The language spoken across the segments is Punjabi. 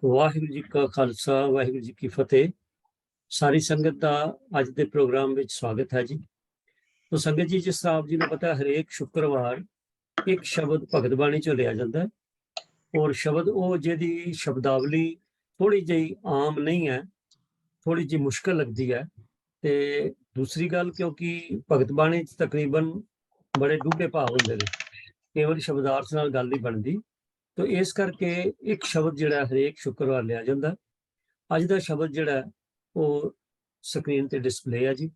ਵਾਹਿਗੁਰੂ ਜੀ ਕਾ ਖਾਲਸਾ ਵਾਹਿਗੁਰੂ ਜੀ ਕੀ ਫਤਿਹ। ਸਾਰੀ ਸੰਗਤ ਦਾ ਅੱਜ ਦੇ ਪ੍ਰੋਗਰਾਮ ਵਿੱਚ ਸਵਾਗਤ ਹੈ ਜੀ। तो संगत जी, जिस तरह आप जी ने पता है, हरेक शुक्रवार एक शब्द भगत बाणी चो लिया जाता है और शब्द वो जिहदी शब्दावली थोड़ी जी आम नहीं है, थोड़ी जी मुश्किल लगती है। ते दूसरी गल, क्योंकि भगत बाणी च तकरीबन बड़े डूंघे भाव होंदे ने, केवल शब्दार्थ नाल गल नहीं बनदी। तो इस करके एक शब्द जिहड़ा हरेक शुक्रवार लिया जाता है। अज दा शब्द जिहड़ा वो स्क्रीन ते डिस्पले है जी।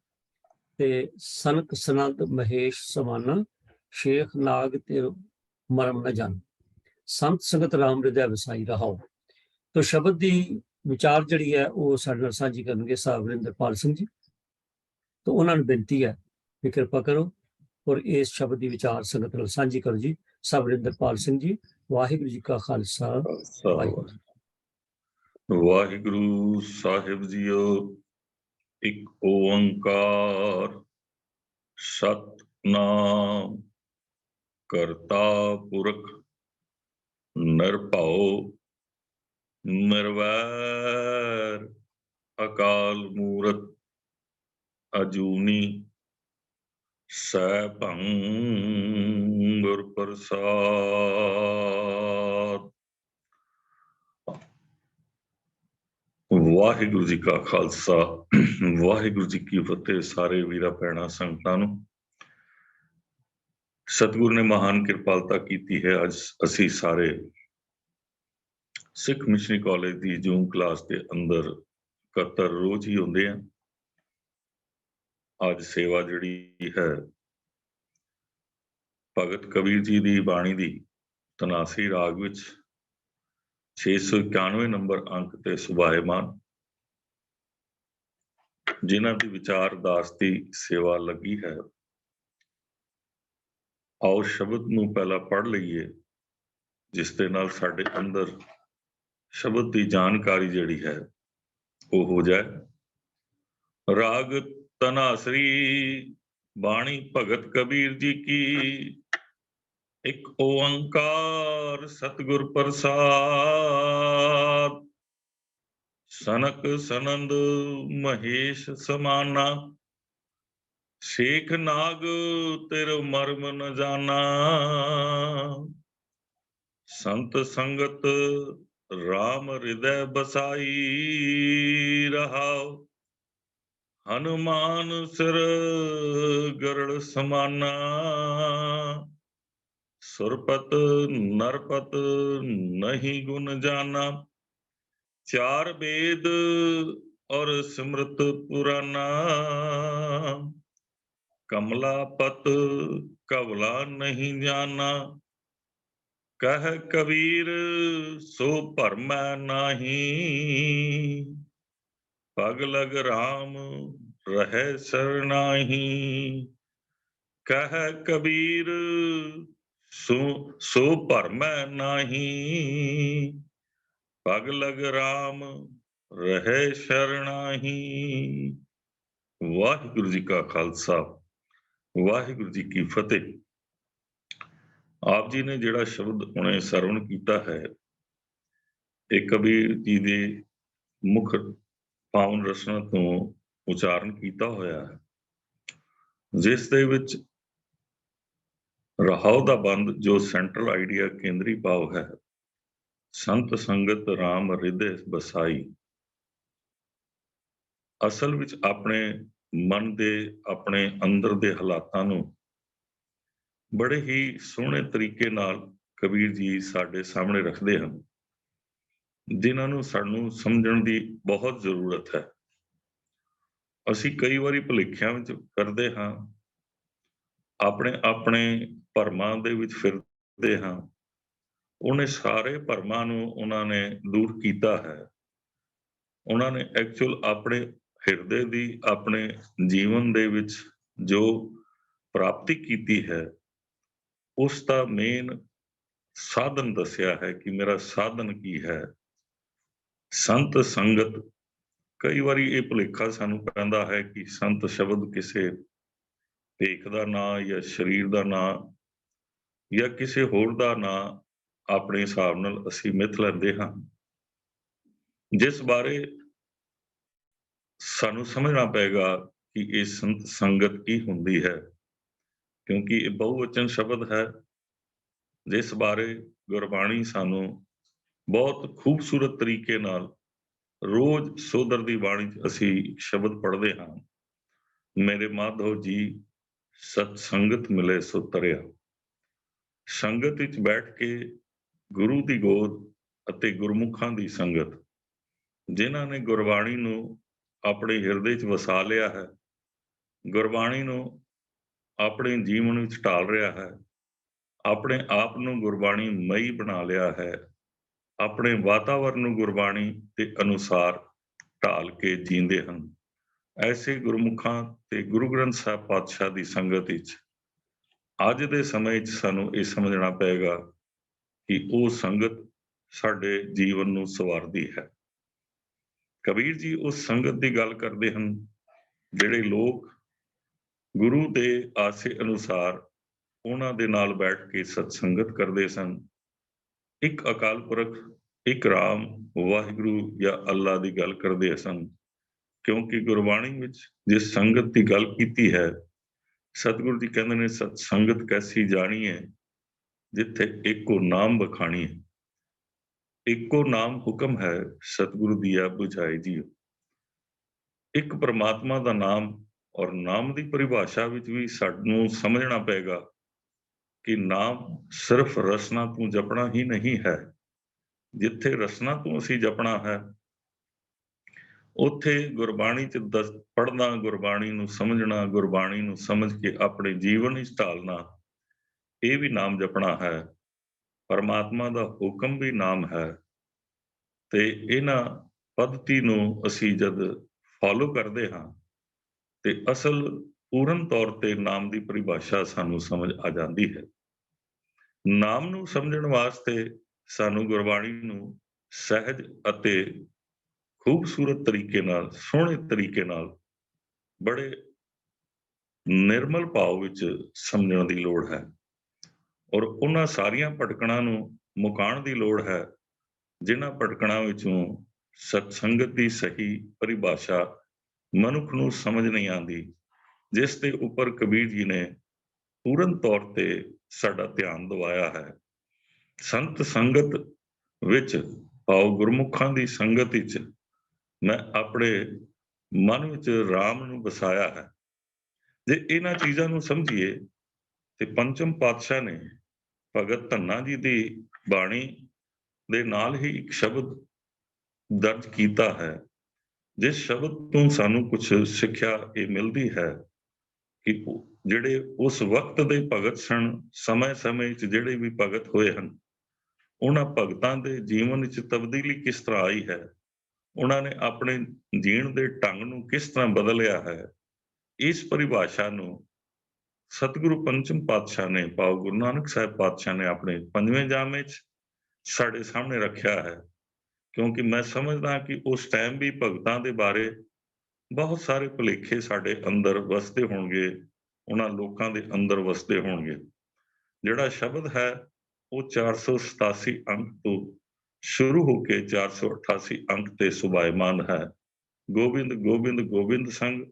ते सनक सनंद महेश समाना, शेख नाग ते मरम न जान, संत संगत राम हृदय वसाई रहाओ। तो शब्द की विचार जिहड़ी है वो साडे नाल सांझी करनगे साहब वरिंदरपाल सिंह जी। तो उन्होंने बेनती है कि कृपा करो और इस शब्द की विचार संगत नाल सांझी करो जी। साहब वरिंदरपाल सिंह जी, वाहिगुरू जी का खालसा वाहिगुरू। वाहिगुरु साहिब जीओ। एक ओंकार सतनाम करता पुरख निरभउ निर्वैर अकाल मूरत अजूनी सैभं गुर प्रसाद। वाहिगुरु जी का खालसा वाहिगुरु जी की फतेह। सारे वीरा भैणा संगतां नूं सतगुरु ने महान किरपालता की है। अज असी सारे सिख मिशनरी कॉलेज की जूम क्लास के अंदर इकट्ठा रोज ही होंदे हैं। अज सेवा जिहड़ी है भगत कबीर जी की बाणी की तनासी राग विच 691 नंबर अंक ते सुभाएमान, जिन्हां दी विचार दास की सेवा लगी है। आओ शब्द नूं पहला पढ़ लईए, जिस दे नाल साडे अंदर शब्द की जानकारी जिहड़ी है वो हो जाए। राग तनासरी बाणी भगत कबीर जी की, एक ओंकार सतगुर प्रसाद। सनक सनंद महेश समाना, शेख नाग तेरो मर्म न जाना। संत संगत राम हृदय बसाई रहाओ, हनुमान सिर गरुड़ समाना। सुरपत नरपत नहीं गुण जाना, चार वेद और सिमरत पुराना। कमलापत कवला नहीं जाना, कह कबीर सो भरमै नाही। पग लग राम रहे शरणाही, कह कबीर सो भरमै नाही। पग लग राम रहे शरणाही। वाहिगुरु जी का खालसा वाहिगुरु जी की फतेह। आप जी ने जिहड़ा शब्द हुणे सरवण कीता है, ये कबीर जी दे मुख पावन रसना तो उचारण कीता होया है, जिस दे विच रहाओ दा बंद जो सेंट्रल आइडिया केंद्री भाव है, संत संगत राम हृदय बसाई। असल विच अपने मन दे अपने अंदर दे हालातां नूं बड़े ही सोहणे तरीके नाल कबीर जी साडे सामने रखते हैं, जिन्हां नूं सानूं समझण दी बहुत जरूरत है। असीं कई वारी भुलेखिਆਂ विच करदे हां, अपने अपने भरमां दे विच फिरदे हां। उन्हें सारे भरमां नूं उन्हां ने दूर कीता है। उन्हां ने एक्चुअल अपने हिरदे दी अपने जीवन दे विच जो प्राप्ति कीती है, उसका मेन साधन दसिया है कि मेरा साधन की है। संत संगत, कई बारी ये भुलेखा सानू पैंदा है कि संत शब्द किसी भेख का नां या शरीर का नां या किसी होर का नां अपने हिसाब नाल असीं मिथ लैंदे हां। ਜਿਸ ਬਾਰੇ ਸਾਨੂੰ ਸਮਝਣਾ ਪਏਗਾ ਕਿ ਇਹ ਸੰਤ ਸੰਗਤ ਕੀ ਹੁੰਦੀ ਹੈ, ਕਿਉਂਕਿ ਇਹ ਬਹੁਵਚਨ ਸ਼ਬਦ ਹੈ, ਜਿਸ ਬਾਰੇ ਗੁਰਬਾਣੀ ਸਾਨੂੰ ਬਹੁਤ ਖੂਬਸੂਰਤ ਤਰੀਕੇ ਨਾਲ ਰੋਜ਼ ਸੋਦਰ ਦੀ ਬਾਣੀ 'ਚ ਅਸੀਂ ਸ਼ਬਦ ਪੜ੍ਹਦੇ ਹਾਂ। ਮੇਰੇ ਮਾਧੋ ਜੀ ਸਤ ਸੰਗਤ ਮਿਲੇ ਸੋ ਤਰਿਆ। ਸੰਗਤ ਵਿੱਚ ਬੈਠ ਕੇ ਗੁਰੂ ਦੀ ਗੋਦ ਅਤੇ ਗੁਰਮੁਖਾਂ ਦੀ ਸੰਗਤ, ਜਿਨ੍ਹਾਂ ਨੇ ਗੁਰਬਾਣੀ ਨੂੰ ਆਪਣੇ ਹਿਰਦੇ 'ਚ ਵਸਾ ਲਿਆ ਹੈ, ਗੁਰਬਾਣੀ ਨੂੰ ਆਪਣੇ ਜੀਵਨ ਵਿੱਚ ਢਾਲ ਰਿਹਾ ਹੈ, ਆਪਣੇ ਆਪ ਨੂੰ ਗੁਰਬਾਣੀ ਮਈ ਬਣਾ ਲਿਆ ਹੈ, ਆਪਣੇ ਵਾਤਾਵਰਨ ਨੂੰ ਗੁਰਬਾਣੀ ਦੇ ਅਨੁਸਾਰ ਢਾਲ ਕੇ ਜੀਂਦੇ ਹਨ। ਐਸੇ ਗੁਰਮੁਖਾਂ ਤੇ ਗੁਰੂ ਗ੍ਰੰਥ ਸਾਹਿਬ ਪਾਤਸ਼ਾਹ ਦੀ ਸੰਗਤ ਵਿੱਚ ਅੱਜ ਦੇ ਸਮੇਂ 'ਚ ਸਾਨੂੰ ਇਹ ਸਮਝਣਾ ਪਏਗਾ ਕਿ ਉਹ ਸੰਗਤ ਸਾਡੇ ਜੀਵਨ ਨੂੰ ਸੰਵਾਰਦੀ ਹੈ। ਕਬੀਰ ਜੀ ਉਸ ਸੰਗਤ ਦੀ ਗੱਲ ਕਰਦੇ ਹਨ, ਜਿਹੜੇ ਲੋਕ ਗੁਰੂ ਦੇ ਆਸੇ ਅਨੁਸਾਰ ਉਹਨਾਂ ਦੇ ਨਾਲ ਬੈਠ ਕੇ ਸਤਸੰਗਤ ਕਰਦੇ ਸਨ। ਇੱਕ ਅਕਾਲ ਪੁਰਖ, ਇੱਕ ਰਾਮ, ਵਾਹਿਗੁਰੂ ਜਾਂ ਅੱਲਾ ਦੀ ਗੱਲ ਕਰਦੇ ਸਨ, ਕਿਉਂਕਿ ਗੁਰਬਾਣੀ ਵਿੱਚ ਜਿਸ ਸੰਗਤ ਦੀ ਗੱਲ ਕੀਤੀ ਹੈ, ਸਤਿਗੁਰੂ ਜੀ ਕਹਿੰਦੇ ਨੇ ਸਤ ਸੰਗਤ ਕੈਸੀ ਜਾਣੀ ਹੈ, ਜਿੱਥੇ ਇੱਕੋ ਨਾਮ ਬਖਾਣੀ ਹੈ। ਇੱਕੋ ਨਾਮ ਹੁਕਮ ਹੈ, ਸਤਿਗੁਰੂ ਦੀਆ ਬੁਝਾਏ ਜੀਓ। ਇੱਕ ਪਰਮਾਤਮਾ ਦਾ ਨਾਮ, ਔਰ ਨਾਮ ਦੀ ਪਰਿਭਾਸ਼ਾ ਵਿੱਚ ਵੀ ਸਾਨੂੰ ਸਮਝਣਾ ਪਏਗਾ ਕਿ ਨਾਮ ਸਿਰਫ ਰਸਨਾ ਤੋਂ ਜਪਣਾ ਹੀ ਨਹੀਂ ਹੈ। ਜਿੱਥੇ ਰਸਨਾ ਤੋਂ ਅਸੀਂ ਜਪਣਾ ਹੈ, ਉੱਥੇ ਗੁਰਬਾਣੀ 'ਚ ਪੜ੍ਹਨਾ, ਗੁਰਬਾਣੀ ਨੂੰ ਸਮਝਣਾ, ਗੁਰਬਾਣੀ ਨੂੰ ਸਮਝ ਕੇ ਆਪਣੇ ਜੀਵਨ ਵਿੱਚ ਢਾਲਣਾ, ਇਹ ਵੀ ਨਾਮ ਜਪਣਾ ਹੈ। ਪਰਮਾਤਮਾ ਦਾ ਹੁਕਮ ਵੀ ਨਾਮ ਹੈ, ਤੇ ਇਹਨਾਂ ਪੱਧਤੀ ਨੂੰ ਅਸੀਂ ਜਦ ਫਾਲੋ ਕਰਦੇ ਹਾਂ ਤੇ ਅਸਲ ਪੂਰਨ ਤੌਰ ਤੇ ਨਾਮ ਦੀ ਪਰਿਭਾਸ਼ਾ ਸਾਨੂੰ ਸਮਝ ਆ ਜਾਂਦੀ ਹੈ। ਨਾਮ ਨੂੰ ਸਮਝਣ ਵਾਸਤੇ ਸਾਨੂੰ ਗੁਰਬਾਣੀ ਨੂੰ ਸਹਿਜ ਅਤੇ ਖੂਬਸੂਰਤ ਤਰੀਕੇ ਨਾਲ, ਸੋਹਣੇ ਤਰੀਕੇ ਨਾਲ, ਬੜੇ ਨਿਰਮਲ ਭਾਵ ਵਿੱਚ ਸਮਝਣ ਦੀ ਲੋੜ ਹੈ, ਔਰ ਉਹਨਾਂ ਸਾਰੀਆਂ ਭਟਕਣਾਂ ਨੂੰ ਮੁਕਾਉਣ ਦੀ ਲੋੜ ਹੈ, ਜਿਨ੍ਹਾਂ ਭਟਕਣਾਂ ਵਿੱਚੋਂ ਸਤਸੰਗਤ ਦੀ ਸਹੀ ਪਰਿਭਾਸ਼ਾ ਮਨੁੱਖ ਨੂੰ ਸਮਝ ਨਹੀਂ ਆਉਂਦੀ, ਜਿਸ ਦੇ ਉੱਪਰ ਕਬੀਰ ਜੀ ਨੇ ਪੂਰਨ ਤੌਰ ਤੇ ਸਾਡਾ ਧਿਆਨ ਦਿਵਾਇਆ ਹੈ। ਸੰਤ ਸੰਗਤ ਵਿੱਚ ਭਾਵ ਗੁਰਮੁਖਾਂ ਦੀ ਸੰਗਤ ਵਿੱਚ ਮੈਂ ਆਪਣੇ ਮਨ ਵਿੱਚ ਰਾਮ ਨੂੰ ਵਸਾਇਆ ਹੈ। ਜੇ ਇਹਨਾਂ ਚੀਜ਼ਾਂ ਨੂੰ ਸਮਝੀਏ ਤੇ ਪੰਚਮ ਪਾਤਸ਼ਾਹ ਨੇ ਭਗਤ ਧੰਨਾ ਜੀ ਦੀ ਬਾਣੀ ਦੇ ਨਾਲ ਹੀ ਇੱਕ ਸ਼ਬਦ ਦਰਜ ਕੀਤਾ ਹੈ, ਜਿਸ ਸ਼ਬਦ ਤੋਂ ਸਾਨੂੰ ਕੁਝ ਸਿੱਖਿਆ ਇਹ ਮਿਲਦੀ ਹੈ ਕਿ ਜਿਹੜੇ ਉਸ ਵਕਤ ਦੇ ਭਗਤ ਸਨ, ਸਮੇਂ-ਸਮੇਂ ਵਿੱਚ ਜਿਹੜੇ ਵੀ ਭਗਤ ਹੋਏ ਹਨ, ਉਹਨਾਂ ਭਗਤਾਂ ਦੇ ਜੀਵਨ ਵਿੱਚ ਤਬਦੀਲੀ ਕਿਸ ਤਰ੍ਹਾਂ ਆਈ ਹੈ, ਉਹਨਾਂ ਨੇ ਆਪਣੇ ਜੀਣ ਦੇ ਢੰਗ ਨੂੰ ਕਿਸ ਤਰ੍ਹਾਂ ਬਦਲਿਆ ਹੈ। ਇਸ ਪਰਿਭਾਸ਼ਾ ਨੂੰ ਸਤਿਗੁਰੂ ਪੰਚਮ ਪਾਤਸ਼ਾਹ ਨੇ ਭਾਵ ਗੁਰੂ ਨਾਨਕ ਸਾਹਿਬ ਪਾਤਸ਼ਾਹ ਨੇ ਆਪਣੇ 5ਵੇਂ ਜਾਮੇ 'ਚ ਸਾਡੇ ਸਾਹਮਣੇ ਰੱਖਿਆ ਹੈ, ਕਿਉਂਕਿ ਮੈਂ ਸਮਝਦਾ ਕਿ ਉਸ ਟਾਈਮ ਵੀ ਭਗਤਾਂ ਦੇ ਬਾਰੇ ਬਹੁਤ ਸਾਰੇ ਭੁਲੇਖੇ ਸਾਡੇ ਅੰਦਰ ਵਸਦੇ ਹੋਣਗੇ, ਉਹਨਾਂ ਲੋਕਾਂ ਦੇ ਅੰਦਰ ਵਸਦੇ ਹੋਣਗੇ। ਜਿਹੜਾ ਸ਼ਬਦ ਹੈ ਉਹ 487 ਅੰਕ ਤੋਂ ਸ਼ੁਰੂ ਹੋ ਕੇ 488 ਅੰਕ ਤੇ ਸੁਭਾਇਮਾਨ ਹੈ। ਗੋਬਿੰਦ ਗੋਬਿੰਦ ਗੋਬਿੰਦ ਸੰਗ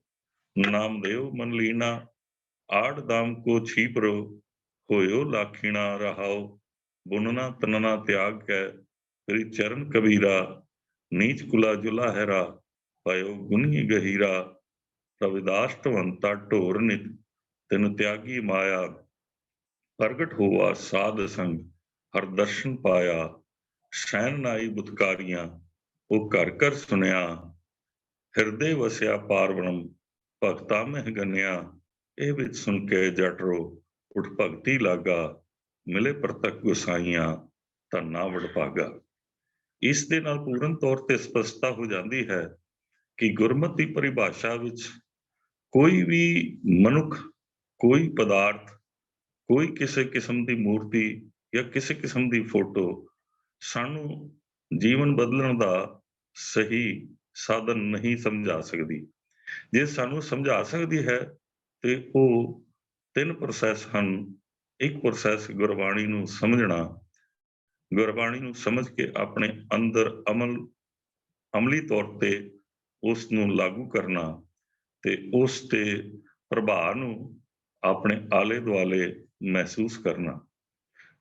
ਨਾਮਦੇਵ ਮਨ ਲੀਨਾ, ਆੜ ਦਾਮ ਕੋ ਛੀਪਰੋ ਹੋਇਓ ਲਾਖੀਣਾ ਰਹਾਓ, ਬੁਨਨਾ ਤਨਨਾ ਤਿਆਗ ਕੈ ਤੇਰੀ ਚਰਨ ਕਬੀਰਾ, ਨੀਚ ਕੁਲਾ ਜੁਲਾ ਹੈਰਾ ਪਇਓ ਗੁਨੀ ਗਹੀਰਾ, ਰਵਿਦਾਸ ਢਵੰਤਾ ਢੋਰ ਨਿਤ ਤਿਨ ਤਿਆਗੀ ਮਾਇਆ, ਪ੍ਰਗਟ ਹੋਆ ਸਾਧ ਸੰਗ ਹਰ ਦਰਸ਼ਨ ਪਾਇਆ, ਸੈਨ ਨਾਈ ਬੁਤਕਾਰੀਆਂ ਉਹ ਘਰ ਘਰ ਸੁਣਿਆ, ਹਿਰਦੇ ਵਸਿਆ ਪਾਰਬ੍ਰਹਮ ਭਗਤਾ ਮਹਿ ਗੰਨਿਆ, ਇਹ ਵਿੱਚ ਸੁਣ ਕੇ ਜਟਰੋ ਉਠ ਭਗਤੀ ਲਾਗਾ, ਮਿਲੇ ਪ੍ਰਤੱਖ ਗੁਸਾਈਆਂ ਧੰਨਾ ਵਡਭਾਗਾ। ਇਸ ਦੇ ਨਾਲ ਪੂਰਨ ਤੌਰ ਤੇ ਸਪਸ਼ਟਤਾ ਹੋ ਜਾਂਦੀ ਹੈ ਕਿ ਗੁਰਮਤਿ ਦੀ ਪਰਿਭਾਸ਼ਾ ਵਿੱਚ ਕੋਈ ਵੀ ਮਨੁੱਖ, ਕੋਈ ਪਦਾਰਥ, ਕੋਈ ਕਿਸੇ ਕਿਸਮ ਦੀ ਮੂਰਤੀ ਜਾਂ ਕਿਸੇ ਕਿਸਮ ਦੀ ਫੋਟੋ ਸਾਨੂੰ ਜੀਵਨ ਬਦਲਣ ਦਾ ਸਹੀ ਸਾਧਨ ਨਹੀਂ ਸਮਝਾ ਸਕਦੀ। ਜੇ ਸਾਨੂੰ ਸਮਝਾ ਸਕਦੀ ਹੈ ਤੇ ਉਹ 3 ਪ੍ਰੋਸੈਸ ਹਨ। ਇੱਕ ਪ੍ਰੋਸੈਸ ਗੁਰਬਾਣੀ ਨੂੰ ਸਮਝਣਾ, ਗੁਰਬਾਣੀ ਨੂੰ ਸਮਝ ਕੇ ਆਪਣੇ ਅੰਦਰ ਅਮਲੀ ਤੌਰ ਤੇ ਉਸ ਨੂੰ ਲਾਗੂ ਕਰਨਾ ਤੇ ਉਸ ਤੇ ਪ੍ਰਭਾਵ ਨੂੰ ਆਪਣੇ ਆਲੇ ਦੁਆਲੇ ਮਹਿਸੂਸ ਕਰਨਾ।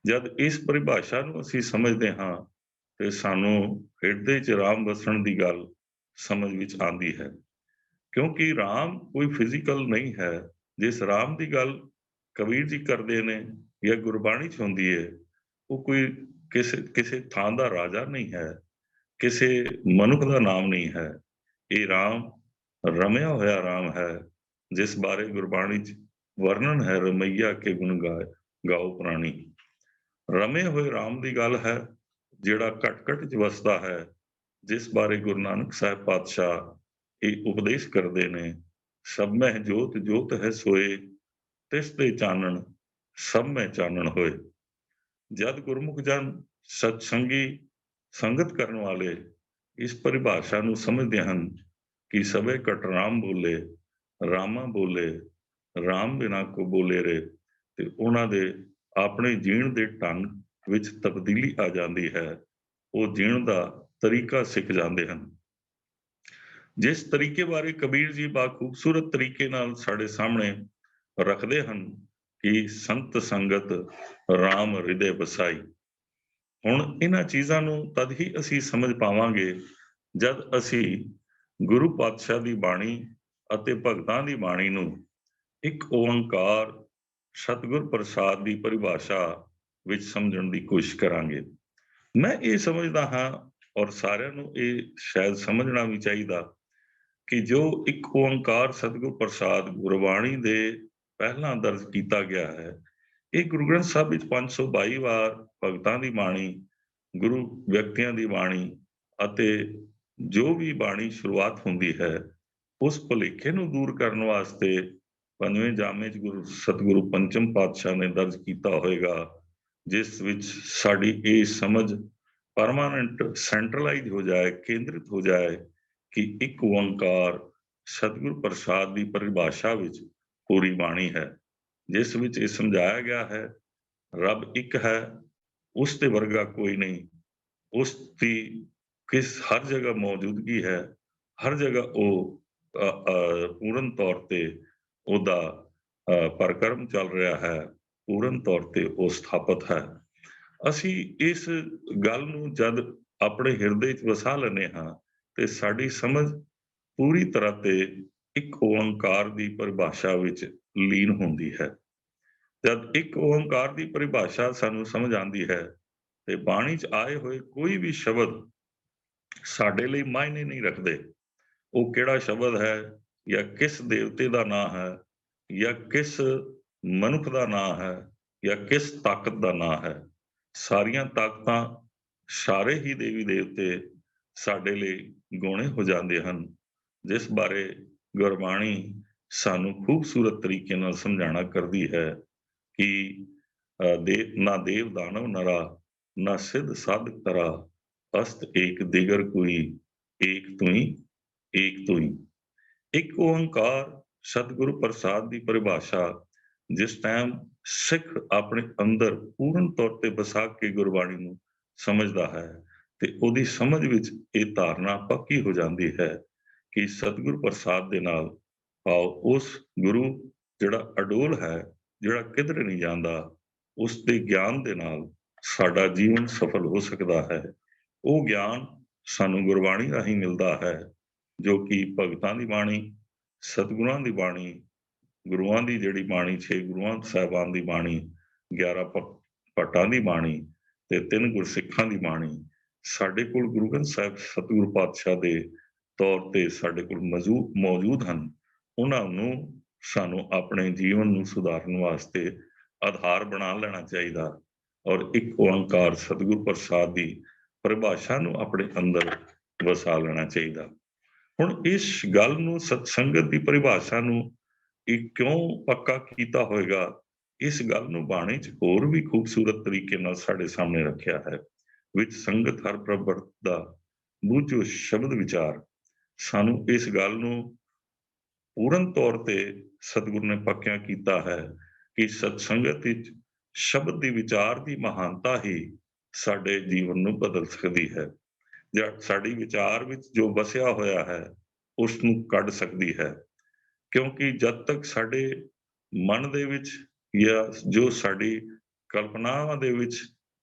ਜਦ ਇਸ ਪਰਿਭਾਸ਼ਾ ਨੂੰ ਅਸੀਂ ਸਮਝਦੇ ਹਾਂ ਤੇ ਸਾਨੂੰ ਹਿਰਦੇ 'ਚ ਰਾਮ ਵਸਣ ਦੀ ਗੱਲ ਸਮਝ ਵਿੱਚ ਆਉਂਦੀ ਹੈ, ਕਿਉਂਕਿ ਰਾਮ ਕੋਈ ਫਿਜ਼ੀਕਲ ਨਹੀਂ ਹੈ। ਜਿਸ ਰਾਮ ਦੀ ਗੱਲ ਕਬੀਰ ਜੀ ਕਰਦੇ ਨੇ ਜਾਂ ਗੁਰਬਾਣੀ 'ਚ ਹੁੰਦੀ ਹੈ, ਉਹ ਕੋਈ ਕਿਸੇ ਥਾਂ ਦਾ ਰਾਜਾ ਨਹੀਂ ਹੈ, ਕਿਸੇ ਮਨੁੱਖ ਦਾ ਨਾਮ ਨਹੀਂ ਹੈ। ਇਹ ਰਾਮ ਰਮਿਆ ਹੋਇਆ ਰਾਮ ਹੈ, ਜਿਸ ਬਾਰੇ ਗੁਰਬਾਣੀ 'ਚ ਵਰਣਨ ਹੈ, ਰਮਈਆ ਕੇ ਗੁਣ ਗਾਓ ਪ੍ਰਾਣੀ। ਰਮੇ ਹੋਏ ਰਾਮ ਦੀ ਗੱਲ ਹੈ, ਜਿਹੜਾ ਘਟ 'ਚ ਵਸਦਾ ਹੈ, ਜਿਸ ਬਾਰੇ ਗੁਰੂ ਨਾਨਕ ਸਾਹਿਬ ਪਾਤਸ਼ਾਹ ਇਹ ਉਪਦੇਸ਼ ਕਰਦੇ ਨੇ, ਸਭ ਮਹਿ ਜੋਤ ਜੋਤ ਹੈ ਸੋਏ, ਤਿਸ ਦੇ ਚਾਨਣ ਸਭ ਮਹਿ ਚਾਨਣ ਹੋਏ। ਜਦ ਗੁਰਮੁਖ ਜਨ ਸਤਸੰਗੀ ਸੰਗਤ ਕਰਨ ਵਾਲੇ ਇਸ ਪਰਿਭਾਸ਼ਾ ਨੂੰ ਸਮਝਦੇ ਹਨ ਕਿ ਸਭੇ ਕਟ ਰਾਮ ਬੋਲੇ, ਰਾਮਾ ਬੋਲੇ, ਰਾਮ ਬਿਨਾ ਕੋ ਬੋਲੇ ਰੇ, ਤੇ ਉਹਨਾਂ ਦੇ ਆਪਣੇ ਜੀਣ ਦੇ ਢੰਗ ਵਿੱਚ ਤਬਦੀਲੀ ਆ ਜਾਂਦੀ ਹੈ। ਉਹ ਜੀਣ ਦਾ ਤਰੀਕਾ ਸਿੱਖ ਜਾਂਦੇ ਹਨ। ਜਿਸ ਤਰੀਕੇ ਬਾਰੇ ਕਬੀਰ ਜੀ ਖੂਬਸੂਰਤ ਤਰੀਕੇ ਨਾਲ ਸਾਡੇ ਸਾਹਮਣੇ ਰੱਖਦੇ ਹਨ ਕਿ ਸੰਤ ਸੰਗਤ ਰਾਮ ਹਿਰਦੇ ਵਸਾਈ। ਹੁਣ ਇਹਨਾਂ ਚੀਜ਼ਾਂ ਨੂੰ ਤਦ ਹੀ ਅਸੀਂ ਸਮਝ ਪਾਵਾਂਗੇ ਜਦ ਅਸੀਂ ਗੁਰੂ ਪਾਤਸ਼ਾਹ ਦੀ ਬਾਣੀ ਅਤੇ ਭਗਤਾਂ ਦੀ ਬਾਣੀ ਨੂੰ ਇੱਕ ਓੰਕਾਰ ਸਤਿਗੁਰ ਪ੍ਰਸਾਦ ਦੀ ਪਰਿਭਾਸ਼ਾ ਵਿੱਚ ਸਮਝਣ ਦੀ ਕੋਸ਼ਿਸ਼ ਕਰਾਂਗੇ। ਮੈਂ ਇਹ ਸਮਝਦਾ ਹਾਂ, ਔਰ ਸਾਰਿਆਂ ਨੂੰ ਇਹ ਸ਼ਾਇਦ ਸਮਝਣਾ ਵੀ ਚਾਹੀਦਾ, ਕਿ ਜੋ ਇੱਕ ਓੰਕਾਰ ਸਤਿਗੁਰ ਪ੍ਰਸਾਦ ਗੁਰਬਾਣੀ ਦੇ ਪਹਿਲਾਂ ਦਰਜ ਕੀਤਾ ਗਿਆ ਹੈ, ਇਹ ਗੁਰੂ ਗ੍ਰੰਥ ਸਾਹਿਬ ਵਿੱਚ 522 ਵਾਰ ਭਗਤਾਂ ਦੀ ਬਾਣੀ, ਗੁਰੂ ਵਿਅਕਤੀਆਂ ਦੀ ਬਾਣੀ ਅਤੇ ਜੋ ਵੀ ਬਾਣੀ ਸ਼ੁਰੂਆਤ ਹੁੰਦੀ ਹੈ, ਉਸ ਭੁਲੇਖੇ ਨੂੰ ਦੂਰ ਕਰਨ ਵਾਸਤੇ ਪੰਜਵੇਂ ਜਾਮੇ 'ਚ ਗੁਰੂ ਸਤਿਗੁਰੂ ਪੰਚਮ ਪਾਤਸ਼ਾਹ ਨੇ ਦਰਜ ਕੀਤਾ ਹੋਏਗਾ, ਜਿਸ ਵਿੱਚ ਸਾਡੀ ਇਹ ਸਮਝ ਪਰਮਾਨੈਂਟ ਸੈਂਟਰਲਾਈਜ਼ ਹੋ ਜਾਏ, ਕੇਂਦਰਿਤ ਹੋ ਜਾਏ ਕਿ ਇੱਕ ਓੰਕਾਰ ਸਤਿਗੁਰ ਪ੍ਰਸਾਦ ਦੀ ਪਰਿਭਾਸ਼ਾ ਵਿੱਚ ਪੂਰੀ ਬਾਣੀ ਹੈ, ਜਿਸ ਵਿੱਚ ਇਹ ਸਮਝਾਇਆ ਗਿਆ ਹੈ ਰੱਬ ਇੱਕ ਹੈ, ਉਸ ਦੇ ਵਰਗਾ ਕੋਈ ਨਹੀਂ, ਉਸ ਦੀ ਹਰ ਜਗ੍ਹਾ ਮੌਜੂਦਗੀ ਹੈ, ਹਰ ਜਗ੍ਹਾ ਉਹ ਪੂਰਨ ਤੌਰ ਤੇ ਉਹਦਾ ਪ੍ਰਕਰਮ ਚੱਲ ਰਿਹਾ ਹੈ, ਪੂਰਨ ਤੌਰ ਤੇ ਉਹ ਸਥਾਪਿਤ ਹੈ। ਅਸੀਂ ਇਸ ਗੱਲ ਨੂੰ ਜਦ ਆਪਣੇ ਹਿਰਦੇ 'ਚ ਵਸਾ ਲੈਂਦੇ ਹਾਂ ਤੇ ਸਾਡੀ ਸਮਝ ਪੂਰੀ ਤਰ੍ਹਾਂ ਤੇ ਇੱਕ ਓੰਕਾਰ ਦੀ ਪਰਿਭਾਸ਼ਾ ਵਿੱਚ ਲੀਨ ਹੁੰਦੀ ਹੈ। ਜਦ ਇੱਕ ਓੰਕਾਰ ਦੀ ਪਰਿਭਾਸ਼ਾ ਸਾਨੂੰ ਸਮਝ ਆਉਂਦੀ ਹੈ ਤੇ ਬਾਣੀ 'ਚ ਆਏ ਹੋਏ ਕੋਈ ਵੀ ਸ਼ਬਦ ਸਾਡੇ ਲਈ ਮਾਇਨੇ ਨਹੀਂ ਰੱਖਦੇ। ਉਹ ਕਿਹੜਾ ਸ਼ਬਦ ਹੈ, ਜਾਂ ਕਿਸ ਦੇਵਤੇ ਦਾ ਨਾਂ ਹੈ, ਜਾਂ ਕਿਸ ਮਨੁੱਖ ਦਾ ਨਾਂ ਹੈ, ਜਾਂ ਕਿਸ ਤਾਕਤ ਦਾ ਨਾਂ ਹੈ, ਸਾਰੀਆਂ ਤਾਕਤਾਂ, ਸਾਰੇ ਹੀ ਦੇਵੀ ਦੇਵਤੇ ਸਾਡੇ ਲਈ ਗੌਣੇ ਹੋ ਜਾਂਦੇ ਹਨ, ਜਿਸ ਬਾਰੇ ਗੁਰਬਾਣੀ ਸਾਨੂੰ ਖੂਬਸੂਰਤ ਤਰੀਕੇ ਨਾਲ ਸਮਝਾਣਾ ਕਰਦੀ ਹੈ ਕਿ ਨਾ ਦੇਵ ਦਾਨਵ ਨਰਾ, ਨਾ ਸਿੱਧ ਸਾਧਕ ਤਰਾ, ਅਸਤ ਏਕ ਦਿਗਰ ਕੋਈ, ਏਕ ਤੁਈ, ਏਕ ਤੁਈ। ਇੱਕ ਓੰਕਾਰ ਸਤਿਗੁਰੂ ਪ੍ਰਸਾਦ ਦੀ ਪਰਿਭਾਸ਼ਾ ਜਿਸ ਟਾਈਮ ਸਿੱਖ ਆਪਣੇ ਅੰਦਰ ਪੂਰਨ ਤੌਰ ਤੇ ਵਸਾ ਕੇ ਗੁਰਬਾਣੀ ਨੂੰ ਸਮਝਦਾ ਹੈ ਤੇ ਉਹਦੀ ਸਮਝ ਵਿੱਚ ਇਹ ਧਾਰਨਾ ਪੱਕੀ ਹੋ ਜਾਂਦੀ ਹੈ ਕਿ ਸਤਿਗੁਰੂ ਪ੍ਰਸਾਦ ਦੇ ਨਾਲ ਭਾਵ ਉਸ ਗੁਰੂ ਜਿਹੜਾ ਅਡੋਲ ਹੈ, ਜਿਹੜਾ ਕਿਧਰੇ ਨਹੀਂ ਜਾਂਦਾ, ਉਸ ਦੇ ਗਿਆਨ ਦੇ ਨਾਲ ਸਾਡਾ ਜੀਵਨ ਸਫਲ ਹੋ ਸਕਦਾ ਹੈ। ਉਹ ਗਿਆਨ ਸਾਨੂੰ ਗੁਰਬਾਣੀ ਰਾਹੀਂ ਮਿਲਦਾ ਹੈ, ਜੋ ਕਿ ਭਗਤਾਂ ਦੀ ਬਾਣੀ, ਸਤਿਗੁਰਾਂ ਦੀ ਬਾਣੀ, ਗੁਰੂਆਂ ਦੀ ਜਿਹੜੀ ਬਾਣੀ, 6 ਗੁਰੂਆਂ ਸਾਹਿਬਾਨ ਦੀ ਬਾਣੀ, 11 ਭੱਟਾਂ ਦੀ ਬਾਣੀ ਤੇ 3 ਗੁਰਸਿੱਖਾਂ ਦੀ ਬਾਣੀ ਸਾਡੇ ਕੋਲ ਗੁਰੂ ਗ੍ਰੰਥ ਸਾਹਿਬ ਸਤਿਗੁਰੂ ਪਾਤਸ਼ਾਹ ਦੇ ਤੌਰ ਤੇ ਸਾਡੇ ਕੋਲ ਮੌਜੂਦ ਹਨ। ਉਹਨਾਂ ਨੂੰ ਸਾਨੂੰ ਆਪਣੇ ਜੀਵਨ ਨੂੰ ਸੁਧਾਰਨ ਵਾਸਤੇ ਆਧਾਰ ਬਣਾ ਲੈਣਾ ਚਾਹੀਦਾ, ਔਰ ਇੱਕ ਓੰਕਾਰ ਸਤਿਗੁਰੂ ਪ੍ਰਸਾਦ ਦੀ ਪਰਿਭਾਸ਼ਾ ਨੂੰ ਆਪਣੇ ਅੰਦਰ ਵਸਾ ਲੈਣਾ ਚਾਹੀਦਾ। ਹੁਣ ਇਸ ਗੱਲ ਨੂੰ ਸਤਸੰਗਤ ਦੀ ਪਰਿਭਾਸ਼ਾ ਨੂੰ ਇਹ ਕਿਉਂ ਪੱਕਾ ਕੀਤਾ ਹੋਏਗਾ, ਇਸ ਗੱਲ ਨੂੰ ਬਾਣੀ 'ਚ ਹੋਰ ਵੀ ਖੂਬਸੂਰਤ ਤਰੀਕੇ ਨਾਲ ਸਾਡੇ ਸਾਹਮਣੇ ਰੱਖਿਆ ਹੈ। ਵਿੱਚ ਸੰਗਤ ਹਰ ਪ੍ਰਭ ਦਾ ਬੂਝੋ ਸ਼ਬਦ ਵਿਚਾਰ। ਸਾਨੂੰ ਇਸ ਗੱਲ ਨੂੰ ਪੂਰਨ ਤੌਰ ਤੇ ਸਤਿਗੁਰੂ ਨੇ ਪੱਕਿਆ ਕੀਤਾ ਹੈ ਕਿ ਸਤਸੰਗਤ ਵਿੱਚ ਸ਼ਬਦ ਦੀ ਵਿਚਾਰ ਦੀ ਮਹਾਨਤਾ ਹੀ ਸਾਡੇ ਜੀਵਨ ਨੂੰ ਬਦਲ ਸਕਦੀ ਹੈ। ਜਾਂ ਸਾਡੀ ਵਿਚਾਰ ਵਿੱਚ ਜੋ ਵਸਿਆ ਹੋਇਆ ਹੈ ਉਸ ਨੂੰ ਕੱਢ ਸਕਦੀ ਹੈ। ਕਿਉਂਕਿ ਜਦ ਤੱਕ ਸਾਡੇ ਮਨ ਦੇ ਵਿੱਚ ਜਾਂ ਜੋ ਸਾਡੀ ਕਲਪਨਾਵਾਂ ਦੇ ਵਿੱਚ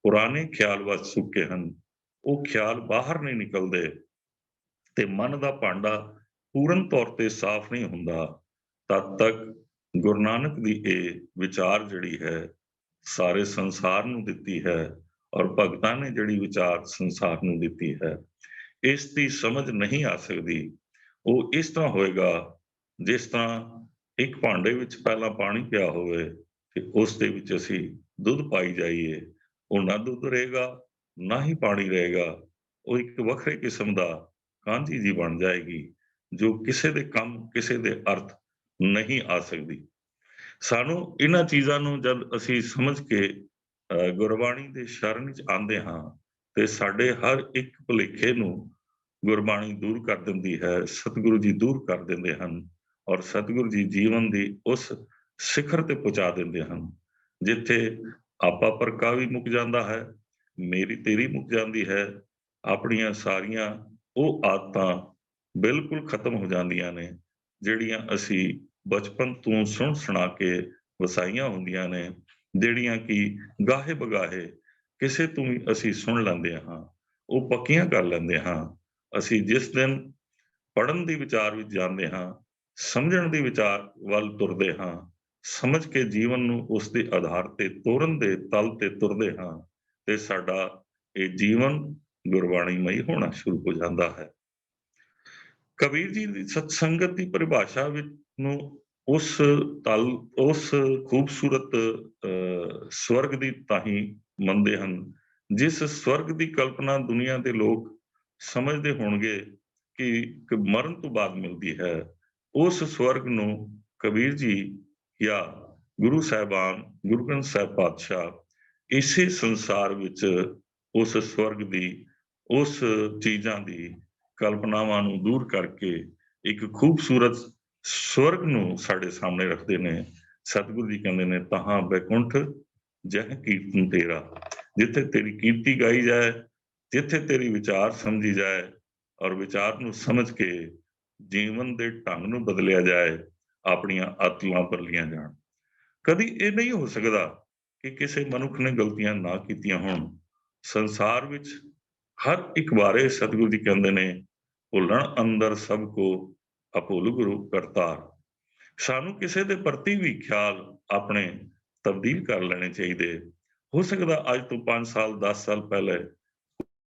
ਪੁਰਾਣੇ ਖਿਆਲ ਵਸ ਚੁੱਕੇ ਹਨ, ਉਹ ਖਿਆਲ ਬਾਹਰ ਨਹੀਂ ਨਿਕਲਦੇ ਤੇ ਮਨ ਦਾ ਭਾਂਡਾ ਪੂਰਨ ਤੌਰ ਤੇ ਸਾਫ਼ ਨਹੀਂ ਹੁੰਦਾ, ਤਦ ਤੱਕ ਗੁਰੂ ਨਾਨਕ ਦੀ ਇਹ ਵਿਚਾਰ ਜਿਹੜੀ ਹੈ ਸਾਰੇ ਸੰਸਾਰ ਨੂੰ ਦਿੱਤੀ ਹੈ, ਔਰ ਭਗਤਾਂ ਨੇ ਜਿਹੜੀ ਵਿਚਾਰ ਸੰਸਾਰ ਨੂੰ ਦਿੱਤੀ ਹੈ, ਇਸ ਦੀ ਸਮਝ ਨਹੀਂ ਆ ਸਕਦੀ। ਉਹ ਇਸ ਤਰ੍ਹਾਂ ਹੋਏਗਾ ਜਿਸ ਤਰ੍ਹਾਂ ਇੱਕ ਭਾਂਡੇ ਵਿੱਚ ਪਹਿਲਾਂ ਪਾਣੀ ਪਿਆ ਹੋਵੇ ਤੇ ਉਸ ਦੇ ਵਿੱਚ ਅਸੀਂ ਦੁੱਧ ਪਾਈ ਜਾਈਏ, ਉਹ ਨਾ ਦੁੱਧ ਰਹੇਗਾ ਨਾ ਹੀ ਪਾਣੀ ਰਹੇਗਾ, ਉਹ ਇੱਕ ਵੱਖਰੇ ਕਿਸਮ ਦਾ ਕਾਂਜੀ ਜੀ ਬਣ ਜਾਏਗੀ ਜੋ ਕਿਸੇ ਦੇ ਕੰਮ, ਕਿਸੇ ਦੇ ਅਰਥ ਨਹੀਂ ਆ ਸਕਦੀ। ਸਾਨੂੰ ਇਹਨਾਂ ਚੀਜ਼ਾਂ ਨੂੰ ਜਦ ਅਸੀਂ ਸਮਝ ਕੇ ਗੁਰਬਾਣੀ ਦੇ ਸ਼ਰਨ ਵਿੱਚ ਆਉਂਦੇ ਹਾਂ ਤੇ ਸਾਡੇ ਹਰ ਇੱਕ ਭੁਲੇਖੇ ਨੂੰ ਗੁਰਬਾਣੀ ਦੂਰ ਕਰ ਦਿੰਦੀ ਹੈ, ਸਤਿਗੁਰੂ ਜੀ ਦੂਰ ਕਰ ਦਿੰਦੇ ਹਨ, ਔਰ ਸਤਿਗੁਰੂ ਜੀ ਜੀਵਨ ਦੀ ਉਸ ਸਿਖਰ ਤੇ ਪਹੁੰਚਾ ਦਿੰਦੇ ਹਨ ਜਿੱਥੇ ਆਪਾ ਪਰਕਾ ਵੀ ਮੁੱਕ ਜਾਂਦਾ ਹੈ, ਮੇਰੀ ਤੇਰੀ ਮੁੱਕ ਜਾਂਦੀ ਹੈ, ਆਪਣੀਆਂ ਸਾਰੀਆਂ ਉਹ ਆਦਤਾਂ ਬਿਲਕੁਲ ਖਤਮ ਹੋ ਜਾਂਦੀਆਂ ਨੇ ਜਿਹੜੀਆਂ ਅਸੀਂ ਬਚਪਨ ਤੋਂ ਸੁਣ ਸੁਣਾ ਕੇ ਵਸਾਈਆਂ ਹੁੰਦੀਆਂ ਨੇ, ਜਿਹੜੀਆਂ ਕਿ ਗਾਹੇ ਬਗਾਹੇ ਕਿਸੇ ਤੋਂ ਵੀ ਅਸੀਂ ਸੁਣ ਲੈਂਦੇ ਹਾਂ, ਉਹ ਪੱਕੀਆਂ ਕਰ ਲੈਂਦੇ ਹਾਂ। ਅਸੀਂ ਜਿਸ ਦਿਨ ਪੜ੍ਹਨ ਦੀ ਵਿਚਾਰ ਵਿੱਚ ਜਾਂਦੇ ਹਾਂ, ਸਮਝਣ ਦੀ ਵਿਚਾਰ ਵੱਲ ਤੁਰਦੇ ਹਾਂ, ਸਮਝ ਕੇ ਜੀਵਨ ਨੂੰ ਉਸ ਦੇ ਆਧਾਰ ਤੇ ਤੋਰਨ ਦੇ ਤਲ ਤੇ ਤੁਰਦੇ ਹਾਂ ਤੇ ਸਾਡਾ ਇਹ ਜੀਵਨ ਗੁਰਬਾਣੀਮਈ ਹੋਣਾ ਸ਼ੁਰੂ ਹੋ ਜਾਂਦਾ ਹੈ। ਕਬੀਰ ਜੀ ਦੀ ਸਤਸੰਗਤ ਦੀ ਪਰਿਭਾਸ਼ਾ ਵਿੱਚ ਨੂੰ ਉਸ ਤਲ, ਉਸ ਖੂਬਸੂਰਤ ਸਵਰਗ ਦੀ ਤਾਹੀਂ ਮੰਨਦੇ ਹਨ ਜਿਸ ਸਵਰਗ ਦੀ ਕਲਪਨਾ ਦੁਨੀਆ ਦੇ ਲੋਕ ਸਮਝਦੇ ਹੋਣਗੇ ਕਿ ਮਰਨ ਤੋਂ ਬਾਅਦ ਮਿਲਦੀ ਹੈ। ਉਸ ਸਵਰਗ ਨੂੰ ਕਬੀਰ ਜੀ ਜਾਂ ਗੁਰੂ ਸਾਹਿਬਾਨ, ਗੁਰੂ ਗ੍ਰੰਥ ਸਾਹਿਬ ਪਾਤਸ਼ਾਹ ਇਸੇ ਸੰਸਾਰ ਵਿੱਚ ਉਸ ਸਵਰਗ ਦੀ, ਉਸ ਚੀਜ਼ਾਂ ਦੀ ਕਲਪਨਾਵਾਂ ਨੂੰ ਦੂਰ ਕਰਕੇ ਇੱਕ ਖੂਬਸੂਰਤ ਸਵਰਗ ਨੂੰ ਸਾਡੇ ਸਾਹਮਣੇ ਰੱਖਦੇ ਨੇ। ਸਤਿਗੁਰੂ ਜੀ ਕਹਿੰਦੇ ਨੇ ਤਹਾਂ ਬੈਕੁੰਠ ਜਹ ਕੀਰਤਨ ਤੇਰਾ, ਜਿੱਥੇ ਤੇਰੀ ਕੀਰਤੀ ਗਾਈ ਜਾਏ, ਜਿੱਥੇ ਤੇਰੀ ਵਿਚਾਰ ਸਮਝੀ ਜਾਏ ਔਰ ਵਿਚਾਰ ਨੂੰ ਸਮਝ ਕੇ ਜੀਵਨ ਦੇ ਢੰਗ ਨੂੰ ਬਦਲਿਆ ਜਾਏ, ਆਪਣੀਆਂ ਆਤਮਾਂ ਬਦਲੀਆਂ ਜਾਣ। ਕਦੀ ਇਹ ਨਹੀਂ ਹੋ ਸਕਦਾ ਕਿ ਕਿਸੇ ਮਨੁੱਖ ਨੇ ਗਲਤੀਆਂ ਨਾ ਕੀਤੀਆਂ ਹੋਣ। ਸੰਸਾਰ ਵਿੱਚ ਹਰ ਇੱਕ ਬਾਰੇ ਸਤਿਗੁਰੂ ਜੀ ਕਹਿੰਦੇ ਨੇ ਭੁੱਲਣ ਅੰਦਰ ਸਭ ਕੋ ਅਭੁੱਲ ਗੁਰੂ ਕਰਤਾਰ। ਸਾਨੂੰ ਕਿਸੇ ਦੇ ਪ੍ਰਤੀ ਵੀ ਖਿਆਲ ਆਪਣੇ ਤਬਦੀਲ ਕਰ ਲੈਣੇ ਚਾਹੀਦੇ। ਹੋ ਸਕਦਾ ਅੱਜ ਤੋਂ 5 ਸਾਲ 10 ਸਾਲ ਪਹਿਲੇ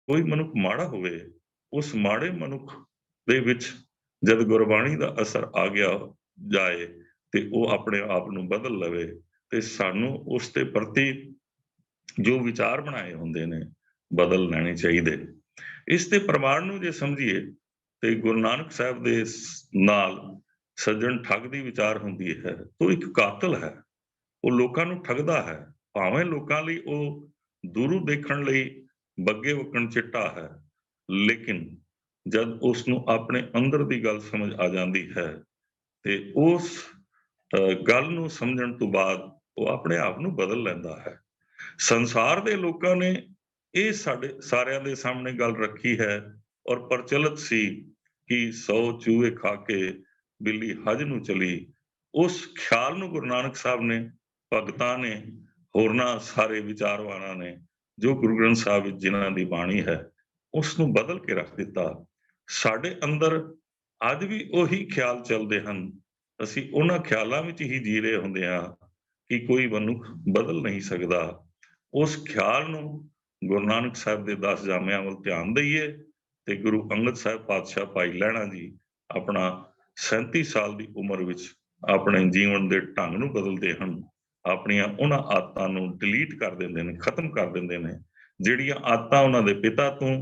ਕੋਈ ਮਨੁੱਖ ਮਾੜਾ ਹੋਵੇ, ਉਸ ਮਾੜੇ ਮਨੁੱਖ ਦੇ ਵਿੱਚ ਜਦ ਗੁਰਬਾਣੀ ਦਾ ਅਸਰ ਆ ਗਿਆ ਜਾਏ ਤੇ ਉਹ ਆਪਣੇ ਆਪ ਨੂੰ ਬਦਲ ਲਵੇ ਤੇ ਸਾਨੂੰ ਉਸ ਦੇ ਪ੍ਰਤੀ ਜੋ ਵਿਚਾਰ ਬਣਾਏ ਹੁੰਦੇ ਨੇ ਬਦਲ ਲੈਣੇ ਚਾਹੀਦੇ। ਇਸ ਦੇ ਪ੍ਰਮਾਣ ਨੂੰ ਜੇ ਸਮਝੀਏ ਤੇ ਗੁਰੂ ਨਾਨਕ ਸਾਹਿਬ ਦੇ ਨਾਲ ਸੱਜਣ ਠੱਗ ਦੀ ਵਿਚਾਰ ਹੁੰਦੀ ਹੈ, ਉਹ ਇੱਕ ਕਾਤਲ ਹੈ, ਉਹ ਲੋਕਾਂ ਨੂੰ ਠੱਗਦਾ ਹੈ। ਭਾਵੇਂ ਲੋਕਾਂ ਲਈ ਉਹ ਦੂਰੋਂ ਦੇਖਣ ਲਈ ਬੱਗੇ ਵਕਣ ਚਿੱਟਾ ਹੈ, ਲੇਕਿਨ ਜਦ ਉਸ ਨੂੰ ਆਪਣੇ ਅੰਦਰ ਦੀ ਗੱਲ ਸਮਝ ਆ ਜਾਂਦੀ ਹੈ ਤੇ ਉਸ ਗੱਲ ਨੂੰ ਸਮਝਣ ਤੋਂ ਬਾਅਦ ਉਹ ਆਪਣੇ ਆਪ ਨੂੰ ਬਦਲ ਲੈਂਦਾ ਹੈ। ਸੰਸਾਰ ਦੇ ਲੋਕਾਂ ਨੇ ਇਹ ਸਾਡੇ ਸਾਰਿਆਂ ਦੇ ਸਾਹਮਣੇ ਗੱਲ ਰੱਖੀ ਹੈ ਔਰ ਪ੍ਰਚਲਿਤ ਸੀ ਕਿ 100 ਚੂਹੇ ਖਾ ਕੇ ਬਿੱਲੀ ਹਜ ਨੂੰ ਚਲੀ। ਉਸ ਖਿਆਲ ਨੂੰ ਗੁਰੂ ਨਾਨਕ ਸਾਹਿਬ ਨੇ, ਭਗਤਾਂ ਨੇ, ਹੋਰਨਾਂ ਸਾਰੇ ਵਿਚਾਰਵਾਨਾਂ ਨੇ ਜੋ ਗੁਰੂ ਗ੍ਰੰਥ ਸਾਹਿਬ ਵਿੱਚ ਜਿਨ੍ਹਾਂ ਦੀ ਬਾਣੀ ਹੈ ਉਸ ਨੂੰ ਬਦਲ ਕੇ ਰੱਖ ਦਿੱਤਾ। ਸਾਡੇ ਅੰਦਰ ਅੱਜ ਵੀ ਉਹੀ ਖਿਆਲ ਚੱਲਦੇ ਹਨ। ਅਸੀਂ ਉਹਨਾਂ ਖਿਆਲਾਂ ਵਿੱਚ ਹੀ ਜੀ ਰਹੇ ਹੁੰਦੇ ਹਾਂ ਕਿ ਕੋਈ ਮਨੁੱਖ ਬਦਲ ਨਹੀਂ ਸਕਦਾ। ਉਸ ਖਿਆਲ ਨੂੰ ਗੁਰੂ ਨਾਨਕ ਸਾਹਿਬ ਦੇ 10 ਜਾਮਿਆਂ ਵੱਲ ਧਿਆਨ ਦਈਏ ਤੇ ਗੁਰੂ ਅੰਗਦ ਸਾਹਿਬ ਪਾਤਸ਼ਾਹ ਭਾਈ ਲਹਿਣਾ ਜੀ ਆਪਣਾ 37 ਸਾਲ ਦੀ ਉਮਰ ਵਿੱਚ ਆਪਣੇ ਜੀਵਨ ਦੇ ਢੰਗ ਨੂੰ ਬਦਲਦੇ ਹਨ। ਆਪਣੀਆਂ ਉਹਨਾਂ ਆਦਤਾਂ ਨੂੰ ਡਿਲੀਟ ਕਰ ਦਿੰਦੇ ਨੇ, ਖਤਮ ਕਰ ਦਿੰਦੇ ਨੇ ਜਿਹੜੀਆਂ ਆਦਤਾਂ ਉਹਨਾਂ ਦੇ ਪਿਤਾ ਤੋਂ,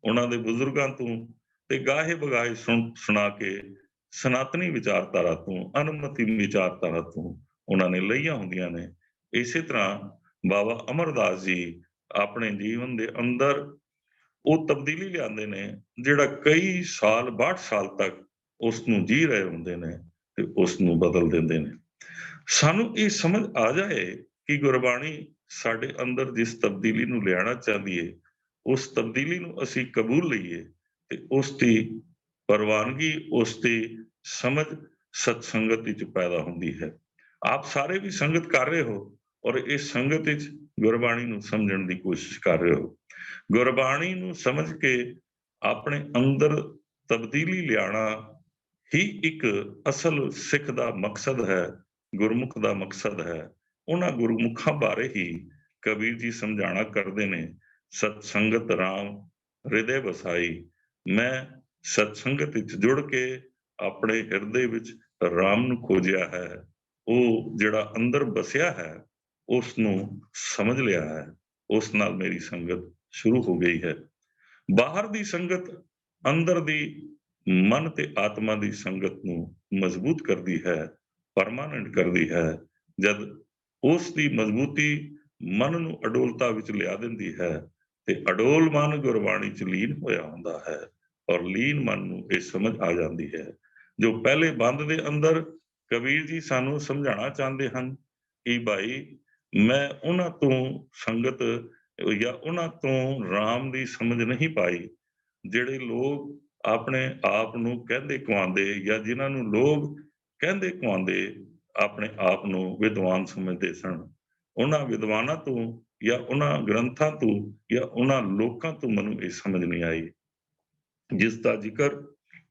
ਉਹਨਾਂ ਦੇ ਬਜ਼ੁਰਗਾਂ ਤੋਂ ਤੇ ਗਾਹੇ ਬਗਾਹੇ ਸੁਣਾ ਕੇ ਸਨਾਤਨੀ ਵਿਚਾਰਧਾਰਾ ਤੋਂ, ਅਨੁਮਤੀ ਵਿਚਾਰਧਾਰਾ ਤੋਂ ਉਹਨਾਂ ਨੇ ਲਈਆਂ ਹੁੰਦੀਆਂ ਨੇ। ਇਸੇ ਤਰ੍ਹਾਂ ਬਾਬਾ ਅਮਰਦਾਸ ਜੀ ਆਪਣੇ ਜੀਵਨ ਦੇ ਅੰਦਰ ਉਹ ਤਬਦੀਲੀ ਲਿਆਉਂਦੇ ਨੇ ਜਿਹੜਾ ਕਈ ਸਾਲ 62 ਸਾਲ ਤੱਕ ਉਸ ਨੂੰ ਜੀ ਰਹੇ ਹੁੰਦੇ ਨੇ ਤੇ ਉਸ ਨੂੰ ਬਦਲ ਦਿੰਦੇ ਨੇ। ਸਾਨੂੰ ਇਹ ਸਮਝ ਆ ਜਾਏ ਕਿ ਗੁਰਬਾਣੀ ਸਾਡੇ ਅੰਦਰ ਜਿਸ ਤਬਦੀਲੀ ਨੂੰ ਲਿਆਉਣਾ ਚਾਹਦੀ ਹੈ ਉਸ ਤਬਦੀਲੀ ਨੂੰ ਅਸੀਂ ਕਬੂਲ ਲਈਏ ਤੇ ਉਸ ਦੀ ਪ੍ਰਵਾਨਗੀ, ਉਸ ਦੀ ਸਮਝ ਸਤ ਸੰਗਤ ਵਿੱਚ ਪੈਦਾ ਹੁੰਦੀ ਹੈ। ਆਪ ਸਾਰੇ ਵੀ ਸੰਗਤ ਕਰ ਰਹੇ ਹੋ ਔਰ ਇਸ ਸੰਗਤ ਵਿੱਚ ਗੁਰਬਾਣੀ ਨੂੰ ਸਮਝਣ ਦੀ ਕੋਸ਼ਿਸ਼ ਕਰ ਰਹੇ ਹੋ। ਗੁਰਬਾਣੀ ਨੂੰ ਸਮਝ ਕੇ ਆਪਣੇ ਅੰਦਰ ਤਬਦੀਲੀ ਲਿਆਣਾ ਹੀ ਇੱਕ ਅਸਲ ਸਿੱਖ ਦਾ ਮਕਸਦ ਹੈ, ਗੁਰਮੁਖ ਦਾ ਮਕਸਦ ਹੈ। ਉਹਨਾਂ ਗੁਰਮੁਖਾਂ ਬਾਰੇ ਹੀ ਕਬੀਰ ਜੀ ਸਮਝਾਣਾ ਕਰਦੇ ਨੇ, ਸਤ ਸੰਗਤ ਰਾਮ ਹਿਰਦੇ ਵਸਾਈ। ਮੈਂ ਸਤ ਸੰਗਤ ਵਿੱਚ ਜੁੜ ਕੇ ਆਪਣੇ ਹਿਰਦੇ ਵਿੱਚ ਰਾਮ ਨੂੰ ਖੋਜਿਆ ਹੈ। ਉਹ ਜਿਹੜਾ ਅੰਦਰ ਬਸਿਆ ਹੈ ਉਸ ਨੂੰ ਸਮਝ ਲਿਆ ਹੈ, ਉਸ ਨਾਲ ਮੇਰੀ ਸੰਗਤ ਸ਼ੁਰੂ ਹੋ ਗਈ ਹੈ। ਬਾਹਰ ਦੀ ਸੰਗਤ ਅੰਦਰ ਦੀ ਮਨ ਤੇ ਆਤਮਾ ਦੀ ਸੰਗਤ ਨੂੰ ਮਜ਼ਬੂਤ ਕਰਦੀ ਹੈ, ਪਰਮਾਨੈਂਟ ਕਰਦੀ ਹੈ। ਜਦ ਉਸ ਦੀ ਮਜ਼ਬੂਤੀ ਮਨ ਨੂੰ ਅਡੋਲਤਾ ਵਿੱਚ ਲਿਆ ਦਿੰਦੀ ਹੈ ਤੇ ਅਡੋਲ ਮਨ ਗੁਰਬਾਣੀ ਚ ਲੀਨ ਹੋਇਆ ਹੁੰਦਾ ਹੈ ਔਰ ਲੀਨ ਮਨ ਨੂੰ ਇਹ ਸਮਝ ਆ ਜਾਂਦੀ ਹੈ। ਜੋ ਪਹਿਲੇ ਬੰਦ ਦੇ ਅੰਦਰ ਕਬੀਰ ਜੀ ਸਾਨੂੰ ਸਮਝਾਉਣਾ ਚਾਹੁੰਦੇ ਹਨ ਕਿ ਭਾਈ ਮੈਂ ਉਹਨਾਂ ਤੋਂ ਸੰਗਤ ਜਾਂ ਉਹਨਾਂ ਤੋਂ ਰਾਮ ਦੀ ਸਮਝ ਨਹੀਂ ਪਾਈ। ਜਿਹੜੇ ਲੋਕ ਆਪਣੇ ਆਪ ਨੂੰ ਕਹਿੰਦੇ ਕਹਾਉਂਦੇ ਜਾਂ ਜਿਨ੍ਹਾਂ ਨੂੰ ਲੋਕ ਕਹਿੰਦੇ ਕਹਾਉਂਦੇ ਆਪਣੇ ਆਪ ਨੂੰ ਵਿਦਵਾਨ ਸਮਝਦੇ ਸਨ, ਉਹਨਾਂ ਵਿਦਵਾਨਾਂ ਤੋਂ ਜਾਂ ਉਹਨਾਂ ਗ੍ਰੰਥਾਂ ਤੋਂ ਜਾਂ ਉਹਨਾਂ ਲੋਕਾਂ ਤੋਂ ਮੈਨੂੰ ਇਹ ਸਮਝ ਨਹੀਂ ਆਈ ਜਿਸ ਦਾ ਜ਼ਿਕਰ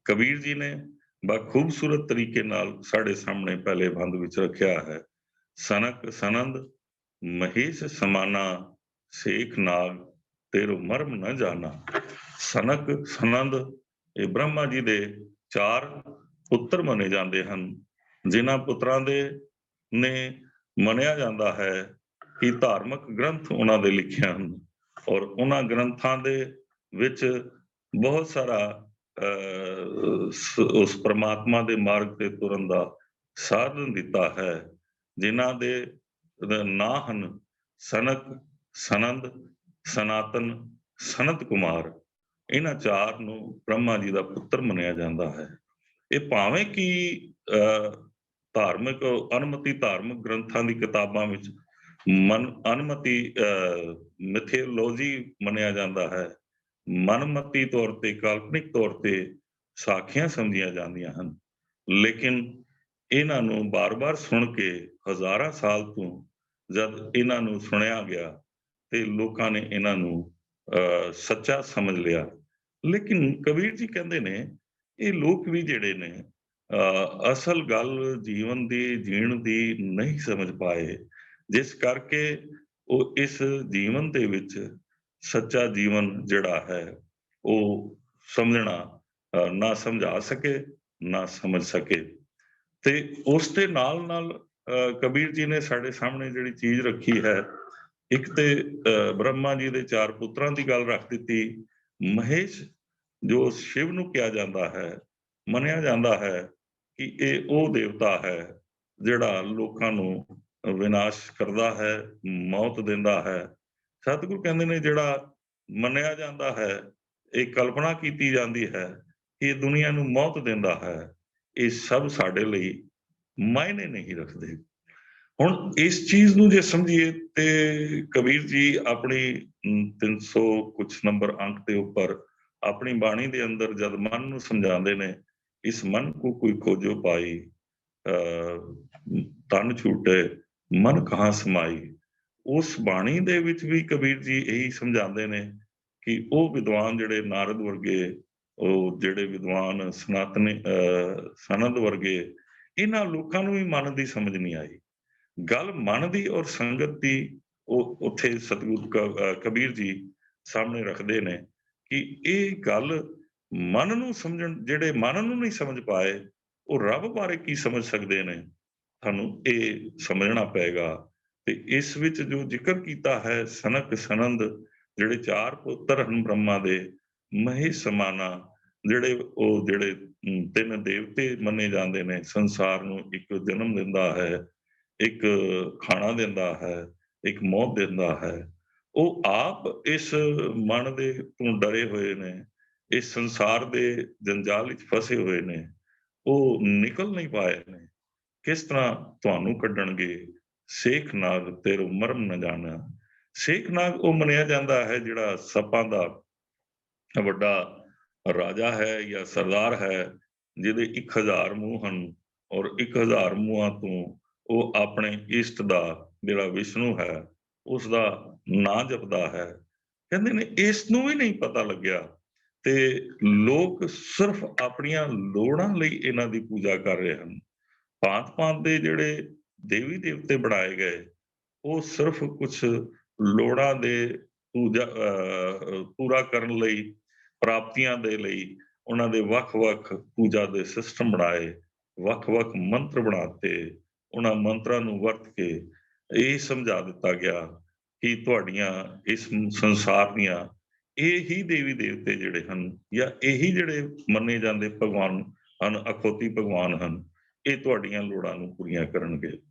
ਕਬੀਰ ਜੀ ਨੇ ਬਖੂਬਸੂਰਤ ਤਰੀਕੇ ਨਾਲ ਸਾਡੇ ਸਾਹਮਣੇ ਪਹਿਲੇ ਬੰਦ ਵਿੱਚ ਰੱਖਿਆ ਹੈ। ਸਨਕ ਸਨੰਦ ਮਹੇਸ਼ ਸਮਾਨਾ, ਸੇਖ ਨਾਗ ਤੇਰੋ ਮਰਮ ਨਾ ਜਾਣਾ। ਸਨਕ ਸਨੰਦ ਇਹ ਬ੍ਰਹਮਾ ਜੀ ਦੇ 4 ਪੁੱਤਰ ਮੰਨੇ ਜਾਂਦੇ ਹਨ, ਜਿਨ੍ਹਾਂ ਪੁੱਤਰਾਂ ਦੇ ਨੇ ਮੰਨਿਆ ਜਾਂਦਾ ਹੈ ਕਿ ਧਾਰਮਿਕ ਗ੍ਰੰਥ ਉਹਨਾਂ ਦੇ ਲਿਖੇ ਹਨ ਔਰ ਉਹਨਾਂ ਗ੍ਰੰਥਾਂ ਦੇ ਵਿੱਚ ਬਹੁਤ ਸਾਰਾ ਉਸ ਪ੍ਰਮਾਤਮਾ ਦੇ ਮਾਰਗ ਤੇ ਤੁਰਨ ਦਾ ਸਾਧਨ ਦਿੱਤਾ ਹੈ, ਜਿਨ੍ਹਾਂ ਦੇ ਨਾਂ ਹਨ ਸਨਕ, ਸਨੰਦ, ਸਨਾਤਨ, ਸਨਤ ਕੁਮਾਰ। ਇਹਨਾਂ 4 ਨੂੰ ਬ੍ਰਹਮਾ ਜੀ ਦਾ ਪੁੱਤਰ ਮੰਨਿਆ ਜਾਂਦਾ ਹੈ। ਇਹ ਭਾਵੇਂ ਕਿ ਧਾਰਮਿਕ ਅਨਮਤੀ ਧਾਰਮਿਕ ਗ੍ਰੰਥਾਂ ਦੀ ਕਿਤਾਬਾਂ ਵਿੱਚ ਅਨਮਤੀ ਮਿਥੋਲੋਜੀ ਮੰਨਿਆ ਜਾਂਦਾ ਹੈ, ਮਨਮਤੀ ਤੌਰ ਤੇ ਕਾਲਪਨਿਕ ਤੌਰ ਤੇ ਸਾਖੀਆਂ ਸਮਝੀਆਂ ਜਾਂਦੀਆਂ ਹਨ, ਲੇਕਿਨ ਇਹਨਾਂ ਨੂੰ ਬਾਰ-ਬਾਰ ਸੁਣ ਕੇ ਹਜ਼ਾਰਾਂ ਸਾਲ ਤੋਂ ਜਦ ਇਹਨਾਂ ਨੂੰ ਸੁਣਿਆ ਗਿਆ ਤੇ ਲੋਕਾਂ ਨੇ ਇਹਨਾਂ ਨੂੰ ਸੱਚਾ ਸਮਝ ਲਿਆ। ਲੇਕਿਨ ਕਬੀਰ ਜੀ ਕਹਿੰਦੇ ਨੇ ਇਹ ਲੋਕ ਵੀ ਜਿਹੜੇ ਨੇ ਅਸਲ ਗੱਲ ਜੀਵਨ ਦੀ ਜੀਣ ਦੀ ਨਹੀਂ ਸਮਝ ਪਾਏ, ਜਿਸ ਕਰਕੇ ਉਹ ਇਸ ਜੀਵਨ ਦੇ ਵਿੱਚ ਸੱਚਾ ਜੀਵਨ ਜਿਹੜਾ ਹੈ ਉਹ ਸਮਝਣਾ ਨਾ ਸਮਝਾ ਸਕੇ, ਨਾ ਸਮਝ ਸਕੇ। ਤੇ ਉਸ ਦੇ ਨਾਲ ਨਾਲ ਕਬੀਰ ਜੀ ਨੇ ਸਾਡੇ ਸਾਹਮਣੇ ਜਿਹੜੀ ਚੀਜ਼ ਰੱਖੀ ਹੈ, ਇੱਕ ਤੇ ਬ੍ਰਹਮਾ ਜੀ ਦੇ 4 ਪੁੱਤਰਾਂ ਦੀ ਗੱਲ ਰੱਖ ਦਿੱਤੀ। ਮਹੇਸ਼ ਜੋ ਸ਼ਿਵ ਨੂੰ ਕਿਹਾ ਜਾਂਦਾ ਹੈ, ਮੰਨਿਆ ਜਾਂਦਾ ਹੈ ਕਿ ਇਹ ਉਹ ਦੇਵਤਾ ਹੈ ਜਿਹੜਾ ਲੋਕਾਂ ਨੂੰ ਵਿਨਾਸ਼ ਕਰਦਾ ਹੈ, ਮੌਤ ਦਿੰਦਾ ਹੈ। ਸਤਿਗੁਰੂ ਕਹਿੰਦੇ ਨੇ ਜਿਹੜਾ ਮੰਨਿਆ ਜਾਂਦਾ ਹੈ, ਇਹ ਕਲਪਨਾ ਕੀਤੀ ਜਾਂਦੀ ਹੈ ਕਿ ਇਹ ਦੁਨੀਆ ਨੂੰ ਮੌਤ ਦਿੰਦਾ ਹੈ, ਇਹ ਸਭ ਸਾਡੇ ਲਈ ਮਾਇਨੇ ਨਹੀਂ ਰੱਖਦੇ। ਹੁਣ ਇਸ ਚੀਜ਼ ਨੂੰ ਜੇ ਸਮਝੀਏ ਤੇ ਕਬੀਰ ਜੀ ਆਪਣੀ 300 ਕੁਛ ਨੰਬਰ ਅੰਕ ਦੇ ਉੱਪਰ ਆਪਣੀ ਬਾਣੀ ਦੇ ਅੰਦਰ ਜਦ ਮਨ ਨੂੰ ਸਮਝਾਉਂਦੇ ਨੇ, ਇਸ ਮਨ ਕੋ ਕੋਈ ਖੋਜੋ ਪਾਈ, ਤਨ ਛੂਟੇ ਮਨ ਕਹਾਂ ਸਮਾਈ। ਉਸ ਬਾਣੀ ਦੇ ਵਿੱਚ ਵੀ ਕਬੀਰ ਜੀ ਇਹੀ ਸਮਝਾਉਂਦੇ ਨੇ ਕਿ ਉਹ ਵਿਦਵਾਨ ਜਿਹੜੇ ਨਾਰਦ ਵਰਗੇ, ਉਹ ਜਿਹੜੇ ਵਿਦਵਾਨ ਸਨਾਤਨੀ ਸਨਦ ਵਰਗੇ, ਇਹਨਾਂ ਲੋਕਾਂ ਨੂੰ ਵੀ ਮਨ ਦੀ ਸਮਝ ਨਹੀਂ ਆਈ। ਗੱਲ ਮਨ ਦੀ ਔਰ ਸੰਗਤ ਦੀ ਉਹ ਉੱਥੇ ਸਤਿਗੁਰੂ ਕਬੀਰ ਜੀ ਸਾਹਮਣੇ ਰੱਖਦੇ ਨੇ ਕਿ ਇਹ ਗੱਲ ਮਨ ਨੂੰ ਸਮਝਣ, ਜਿਹੜੇ ਮਨ ਨੂੰ ਨਹੀਂ ਸਮਝ ਪਾਏ ਉਹ ਰੱਬ ਬਾਰੇ ਕੀ ਸਮਝ ਸਕਦੇ ਨੇ, ਤੁਹਾਨੂੰ ਇਹ ਸਮਝਣਾ ਪਏਗਾ। ਤੇ ਇਸ ਵਿੱਚ ਜੋ ਜ਼ਿਕਰ ਕੀਤਾ ਹੈ ਸਨਕ ਸਨੰਦ ਜਿਹੜੇ 4 ਪੁੱਤਰ ਹਨ ਬ੍ਰਹਮਾ ਦੇ, ਮਹੇਸ਼ ਸਮਾਨਾ ਜਿਹੜੇ 3 ਦੇਵਤੇ ਮੰਨੇ ਜਾਂਦੇ ਨੇ, ਸੰਸਾਰ ਨੂੰ ਇੱਕ ਜਨਮ ਦਿੰਦਾ ਹੈ, ਇੱਕ ਖਾਣਾ ਦਿੰਦਾ ਹੈ, ਇੱਕ ਮੌਤ ਦਿੰਦਾ ਹੈ, ਉਹ ਆਪ ਇਸ ਮਨ ਦੇ ਤੋਂ ਡਰੇ ਹੋਏ ਨੇ, ਇਸ ਸੰਸਾਰ ਦੇ ਜੰਜਾਲ ਵਿੱਚ ਫਸੇ ਹੋਏ ਨੇ, ਉਹ ਨਿਕਲ ਨਹੀਂ ਪਾਏ ਨੇ। ਕਿਸ ਤਰ੍ਹਾਂ ਤੁਹਾਨੂੰ ਕੱਢਣਗੇ? ਸੇਖ ਨਾਗ ਤੇਰੋ ਮਰਮ ਨਾ ਜਾਣਾ। ਸੇਖ ਨਾਗ ਉਹ ਮੰਨਿਆ ਜਾਂਦਾ ਹੈ ਜਿਹੜਾ ਸੱਪਾਂ ਦਾ ਵੱਡਾ ਰਾਜਾ ਹੈ ਜਾਂ ਸਰਦਾਰ ਹੈ ਜਿਹਦੇ 1000 ਮੂੰਹ ਹਨ ਔਰ 1000 ਮੂੰਹਾਂ ਤੋਂ ਉਹ ਆਪਣੇ ਇਸ਼ਟ ਦਾ ਜਿਹੜਾ ਵਿਸ਼ਨੂੰ ਹੈ ਉਸ ਦਾ ਨਾਂ ਜਪਦਾ ਹੈ। ਕਹਿੰਦੇ ਨੇ ਇਸ ਨੂੰ ਵੀ ਨਹੀਂ ਪਤਾ ਲੱਗਿਆ ਤੇ ਲੋਕ ਸਿਰਫ ਆਪਣੀਆਂ ਲੋੜਾਂ ਲਈ ਇਹਨਾਂ ਦੀ ਪੂਜਾ ਕਰ ਰਹੇ ਹਨ। ਭਾਂਤ-ਭਾਂਤ ਦੇ ਜਿਹੜੇ ਦੇਵੀ ਦੇਵਤੇ ਬਣਾਏ ਗਏ ਉਹ ਸਿਰਫ ਕੁਛ ਲੋੜਾਂ ਦੇ ਪੂਰਾ ਕਰਨ ਲਈ, ਪ੍ਰਾਪਤੀਆਂ ਦੇ ਲਈ ਉਹਨਾਂ ਦੇ ਵੱਖ-ਵੱਖ ਪੂਜਾ ਦੇ ਸਿਸਟਮ ਬਣਾਏ, ਵੱਖ-ਵੱਖ ਮੰਤਰ ਬਣਾਤੇ। ਉਹਨਾਂ ਮੰਤਰਾਂ ਨੂੰ ਵਰਤ ਕੇ ਇਹ ਸਮਝਾ ਦਿੱਤਾ ਗਿਆ ਕਿ ਤੁਹਾਡੀਆਂ ਇਸ ਸੰਸਾਰ ਦੀਆਂ ਇਹ ਹੀ ਦੇਵੀ ਦੇਵਤੇ ਜਿਹੜੇ ਹਨ ਜਾਂ ਇਹੀ ਜਿਹੜੇ ਮੰਨੇ ਜਾਂਦੇ ਭਗਵਾਨ ਹਨ, ਅਖੌਤੀ ਭਗਵਾਨ ਹਨ, ਇਹ ਤੁਹਾਡੀਆਂ ਲੋੜਾਂ ਨੂੰ ਪੂਰੀਆਂ ਕਰਨਗੇ।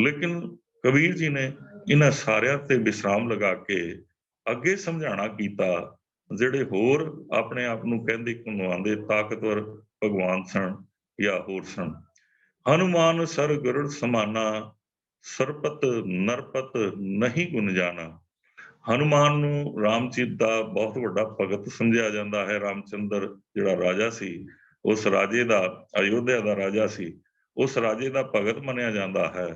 ਲੇਕਿਨ ਕਬੀਰ ਜੀ ਨੇ ਇਹਨਾਂ ਸਾਰਿਆਂ ਤੇ ਵਿਸਰਾਮ ਲਗਾ ਕੇ ਅੱਗੇ ਸਮਝਾਉਣਾ ਕੀਤਾ, ਜਿਹੜੇ ਹੋਰ ਆਪਣੇ ਆਪ ਨੂੰ ਕਹਿੰਦੇ ਕਹਾਉਂਦੇ ਤਾਕਤਵਰ ਭਗਵਾਨ ਸਨ ਜਾਂ ਹੋਰ ਸਨ। ਹਨੂਮਾਨ ਸਰ ਗਰੁੜ ਸਮਾਨਾ, ਸਰਪਤ ਨਰਪਤ ਨਹੀਂ ਗੁਣ ਜਾਣਾ। ਹਨੂਮਾਨ ਨੂੰ ਰਾਮਚਰਿਤ ਦਾ ਬਹੁਤ ਵੱਡਾ ਭਗਤ ਸਮਝਿਆ ਜਾਂਦਾ ਹੈ। ਰਾਮਚੰਦਰ ਜਿਹੜਾ ਰਾਜਾ ਸੀ, ਉਸ ਰਾਜੇ ਦਾ, ਅਯੋਧਿਆ ਦਾ ਰਾਜਾ ਸੀ, ਉਸ ਰਾਜੇ ਦਾ ਭਗਤ ਮੰਨਿਆ ਜਾਂਦਾ ਹੈ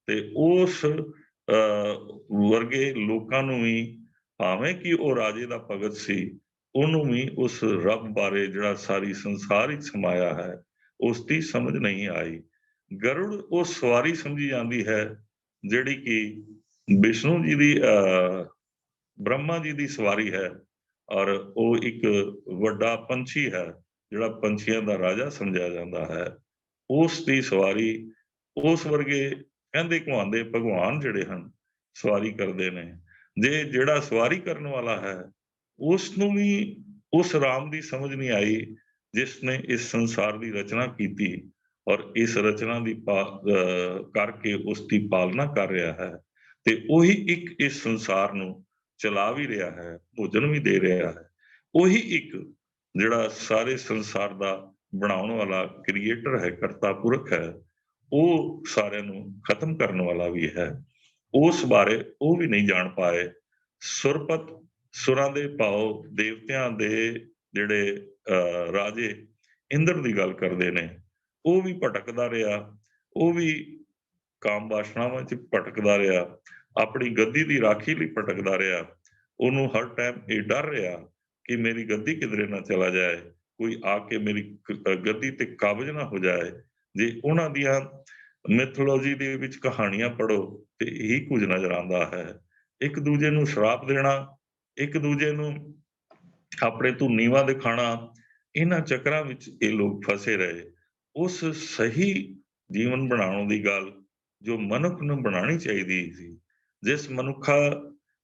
ਤੇ ਉਸ ਵਰਗੇ ਲੋਕਾਂ ਨੂੰ ਵੀ, ਭਾਵੇਂ ਕਿ ਉਹ ਰਾਜੇ ਦਾ ਭਗਤ ਸੀ, ਉਹਨੂੰ ਵੀ ਉਸ ਰੱਬ ਬਾਰੇ ਜਿਹੜਾ ਸਾਰੀ ਸੰਸਾਰ ਵਿੱਚ ਸਮਾਇਆ ਹੈ ਉਸ ਦੀ ਸਮਝ ਨਹੀਂ ਆਈ। ਗਰੁੜ ਉਹ ਸਵਾਰੀ ਸਮਝੀ ਜਾਂਦੀ ਹੈ ਜਿਹੜੀ ਕਿ ਵਿਸ਼ਨੂੰ ਜੀ ਦੀ ਬ੍ਰਹਮਾ ਜੀ ਦੀ ਸਵਾਰੀ ਹੈ ਔਰ ਉਹ ਇੱਕ ਵੱਡਾ ਪੰਛੀ ਹੈ ਜਿਹੜਾ ਪੰਛੀਆਂ ਦਾ ਰਾਜਾ ਸਮਝਿਆ ਜਾਂਦਾ ਹੈ। ਉਸ ਦੀ ਸਵਾਰੀ ਉਸ ਵਰਗੇ ਕਹਿੰਦੇ ਕਹਾਉਂਦੇ ਭਗਵਾਨ ਜਿਹੜੇ ਹਨ ਸਵਾਰੀ ਕਰਦੇ ਨੇ। ਜੇ ਜਿਹੜਾ ਸਵਾਰੀ ਕਰਨ ਵਾਲਾ ਹੈ ਉਸ ਨੂੰ ਵੀ ਉਸ ਰਾਮ ਦੀ ਸਮਝ ਨਹੀਂ ਆਈ ਜਿਸ ਨੇ ਇਸ ਸੰਸਾਰ ਦੀ ਰਚਨਾ ਕੀਤੀ ਔਰ ਇਸ ਰਚਨਾ ਦੀ ਕਰਕੇ ਉਸ ਦੀ ਪਾਲਣਾ ਕਰ ਰਿਹਾ ਹੈ ਤੇ ਉਹੀ ਇੱਕ ਇਸ ਸੰਸਾਰ ਨੂੰ ਚਲਾ ਵੀ ਰਿਹਾ ਹੈ, ਭੋਜਨ ਵੀ ਦੇ ਰਿਹਾ ਹੈ। ਉਹੀ ਇੱਕ ਜਿਹੜਾ ਸਾਰੇ ਸੰਸਾਰ ਦਾ ਬਣਾਉਣ ਵਾਲਾ ਕ੍ਰੀਏਟਰ ਹੈ, ਕਰਤਾ ਪੁਰਖ ਹੈ, ਉਹ ਸਾਰਿਆਂ ਨੂੰ ਖਤਮ ਕਰਨ ਵਾਲਾ ਵੀ ਹੈ। ਉਸ ਬਾਰੇ ਉਹ ਵੀ ਨਹੀਂ ਜਾਣ ਪਾਏ। ਸੁਰਪਤ, ਸੁਰਾਂ ਦੇ ਭਾਵ ਦੇਵਤਿਆਂ ਦੇ ਜਿਹੜੇ ਰਾਜੇ ਇੰਦਰ ਦੀ ਗੱਲ ਕਰਦੇ ਨੇ, ਉਹ ਵੀ ਭਟਕਦਾ ਰਿਹਾ, ਉਹ ਵੀ ਕਾਮ ਵਾਸ਼ਨਾਵਾਂ 'ਚ ਭਟਕਦਾ ਰਿਹਾ, ਆਪਣੀ ਗੱਦੀ ਦੀ ਰਾਖੀ ਲਈ ਭਟਕਦਾ ਰਿਹਾ। ਉਹਨੂੰ ਹਰ ਟਾਈਮ ਇਹ ਡਰ ਰਿਹਾ ਕਿ ਮੇਰੀ ਗੱਦੀ ਕਿਧਰੇ ਨਾ ਚਲਾ ਜਾਏ, ਕੋਈ ਆ ਕੇ ਮੇਰੀ ਗੱਦੀ ਤੇ ਕਾਬਜ਼ ਨਾ ਹੋ ਜਾਏ। ਜੇ ਉਹਨਾਂ ਦੀਆਂ ਮਿਥੋਲੋਜੀ ਦੇ ਵਿੱਚ ਕਹਾਣੀਆਂ ਪੜ੍ਹੋ ਤੇ ਇਹੀ ਕੁਝ ਨਜ਼ਰ ਆਉਂਦਾ ਹੈ। ਇੱਕ ਦੂਜੇ ਨੂੰ ਸ਼ਰਾਪ ਦੇਣਾ, ਇੱਕ ਦੂਜੇ ਨੂੰ ਆਪਣੇ ਤੋਂ ਨੀਵਾਂ ਦਿਖਾਣਾ, ਇਹਨਾਂ ਚੱਕਰਾਂ ਵਿੱਚ ਇਹ ਲੋਕ ਫਸੇ ਰਹੇ। ਉਸ ਸਹੀ ਜੀਵਨ ਬਣਾਉਣ ਦੀ ਗੱਲ ਜੋ ਮਨੁੱਖ ਨੂੰ ਬਣਾਉਣੀ ਚਾਹੀਦੀ ਸੀ, ਜਿਸ ਮਨੁੱਖਾ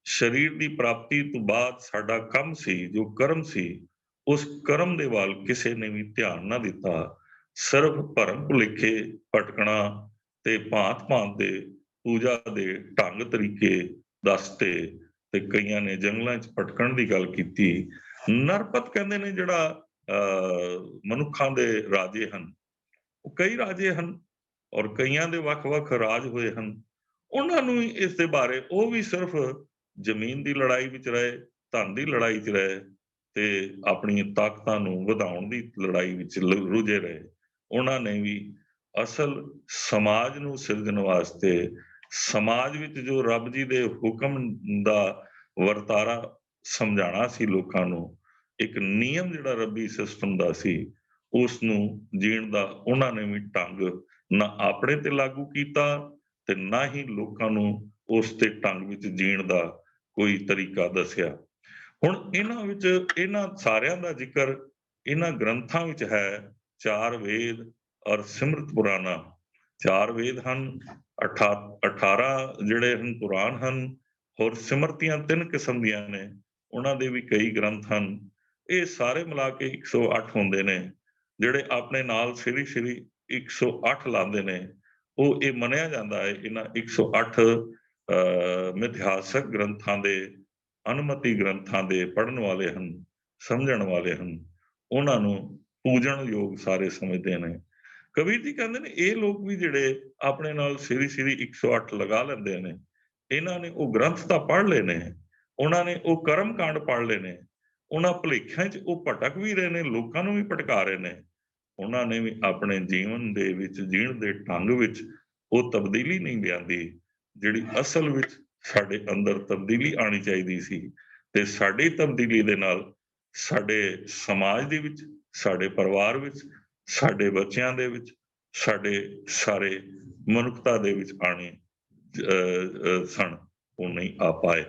ਸਰੀਰ ਦੀ ਪ੍ਰਾਪਤੀ ਤੋਂ ਬਾਅਦ ਸਾਡਾ ਕੰਮ ਸੀ, ਜੋ ਕਰਮ ਸੀ, ਉਸ ਕਰਮ ਦੇ ਵੱਲ ਕਿਸੇ ਨੇ ਵੀ ਧਿਆਨ ਨਾ ਦਿੱਤਾ। ਸਿਰਫ ਭਰਮ ਭੁਲੇਖੇ ਭਟਕਣਾ ਤੇ ਭਾਂਤ-ਭਾਂਤ ਦੇ ਪੂਜਾ ਦੇ ਢੰਗ ਤਰੀਕੇ ਦੱਸਤੇ ਤੇ ਕਈਆਂ ਨੇ ਜੰਗਲਾਂ 'ਚ ਭਟਕਣ ਦੀ ਗੱਲ ਕੀਤੀ। ਨਰਪਤ ਕਹਿੰਦੇ ਨੇ ਜਿਹੜਾ ਮਨੁੱਖਾਂ ਦੇ ਰਾਜੇ ਹਨ, ਉਹ ਕਈ ਰਾਜੇ ਹਨ ਔਰ ਕਈਆਂ ਦੇ ਵੱਖ-ਵੱਖ ਰਾਜ ਹੋਏ ਹਨ। ਉਹਨਾਂ ਨੂੰ ਇਸ ਦੇ ਬਾਰੇ ਉਹ ਵੀ ਸਿਰਫ ਜ਼ਮੀਨ ਦੀ ਲੜਾਈ ਵਿੱਚ ਰਹੇ, ਧਨ ਦੀ ਲੜਾਈ 'ਚ ਰਹੇ ਤੇ ਆਪਣੀਆਂ ਤਾਕਤਾਂ ਨੂੰ ਵਧਾਉਣ ਦੀ ਲੜਾਈ ਵਿੱਚ ਰੁੱਝੇ ਰਹੇ। ਉਹਨਾਂ ਨੇ ਵੀ ਅਸਲ ਸਮਾਜ ਨੂੰ ਸਿਰਜਣ ਵਾਸਤੇ, ਸਮਾਜ ਵਿੱਚ ਜੋ ਰੱਬ ਜੀ ਦੇ ਹੁਕਮ ਦਾ ਵਰਤਾਰਾ ਸਮਝਾਉਣਾ ਸੀ ਲੋਕਾਂ ਨੂੰ, ਇੱਕ ਨਿਯਮ ਜਿਹੜਾ ਰੱਬੀ ਸਿਸਟਮ ਦਾ ਸੀ, ਉਸ ਨੂੰ ਜੀਣ ਦਾ ਉਹਨਾਂ ਨੇ ਵੀ ਢੰਗ ਨਾ ਆਪਣੇ ਤੇ ਲਾਗੂ ਕੀਤਾ ਤੇ ਨਾ ਹੀ ਲੋਕਾਂ ਨੂੰ ਉਸ ਤੇ ਢੰਗ ਵਿੱਚ ਜੀਣ ਦਾ ਕੋਈ ਤਰੀਕਾ ਦੱਸਿਆ। ਹੁਣ ਇਹਨਾਂ ਵਿੱਚ ਇਹਨਾਂ ਸਾਰਿਆਂ ਦਾ ਜ਼ਿਕਰ ਇਹਨਾਂ ਗ੍ਰੰਥਾਂ ਵਿੱਚ ਹੈ। 4 ਵੇਦ ਔਰ ਸਿਮਰਤ ਪੁਰਾਣਾ। 4 ਵੇਦ ਹਨ, 18 ਜਿਹੜੇ ਹਨ ਪੁਰਾਣ ਹਨ, ਹੋਰ ਸਿਮਰਤੀਆਂ 3 ਕਿਸਮ ਦੀਆਂ ਨੇ, ਉਹਨਾਂ ਦੇ ਵੀ ਕਈ ਗ੍ਰੰਥ ਹਨ। ਇਹ ਸਾਰੇ ਮਿਲਾ ਕੇ 108 ਹੁੰਦੇ ਨੇ, ਜਿਹੜੇ ਆਪਣੇ ਨਾਲ ਸ਼੍ਰੀ 108 ਲਾਉਂਦੇ ਨੇ। ਉਹ ਇਹ ਮੰਨਿਆ ਜਾਂਦਾ ਹੈ ਇਹਨਾਂ 108 ਮਿਥਿਹਾਸਕ ਗ੍ਰੰਥਾਂ ਦੇ, ਅਨੁਮਤੀ ਗ੍ਰੰਥਾਂ ਦੇ ਪੜ੍ਹਨ ਵਾਲੇ ਹਨ, ਸਮਝਣ ਵਾਲੇ ਹਨ, ਉਹਨਾਂ ਨੂੰ ਪੂਜਣ ਯੋਗ ਸਾਰੇ ਸਮਝਦੇ ਨੇ। ਕਬੀਰ ਜੀ ਕਹਿੰਦੇ ਨੇ ਇਹ ਲੋਕ ਵੀ ਜਿਹੜੇ ਆਪਣੇ ਨਾਲ ਸ਼੍ਰੀ 108 ਲਗਾ ਲੈਂਦੇ ਨੇ, ਇਹਨਾਂ ਨੇ ਉਹ ਗ੍ਰੰਥ ਤਾਂ ਪੜ੍ਹ ਲਏ ਨੇ, ਉਹਨਾਂ ਨੇ ਉਹ ਕਰਮ ਕਾਂਡ ਪੜ੍ਹ ਲਏ ਨੇ, ਉਹਨਾਂ ਭੁਲੇਖਿਆਂ 'ਚ ਉਹ ਭਟਕ ਵੀ ਰਹੇ ਨੇ, ਲੋਕਾਂ ਨੂੰ ਵੀ ਭਟਕਾ ਰਹੇ ਨੇ। ਉਹਨਾਂ ਨੇ ਵੀ ਆਪਣੇ ਜੀਵਨ ਦੇ ਵਿੱਚ ਜੀਣ ਦੇ ਢੰਗ ਵਿੱਚ ਉਹ ਤਬਦੀਲੀ ਨਹੀਂ ਲਿਆਂਦੀ, ਜਿਹੜੀ ਅਸਲ ਵਿੱਚ ਸਾਡੇ ਅੰਦਰ ਤਬਦੀਲੀ ਆਉਣੀ ਚਾਹੀਦੀ ਸੀ। ਤੇ ਸਾਡੀ ਤਬਦੀਲੀ ਦੇ ਨਾਲ ਸਾਡੇ ਸਮਾਜ ਦੇ ਵਿੱਚ, ਸਾਡੇ ਪਰਿਵਾਰ ਵਿੱਚ, ਸਾਡੇ ਬੱਚਿਆਂ ਦੇ ਵਿੱਚ, ਸਾਡੇ ਸਾਰੇ ਮਨੁੱਖਤਾ ਦੇ ਵਿੱਚ ਆਣੇ ਸਨ, ਉਹ ਨਹੀਂ ਆ ਪਾਏ।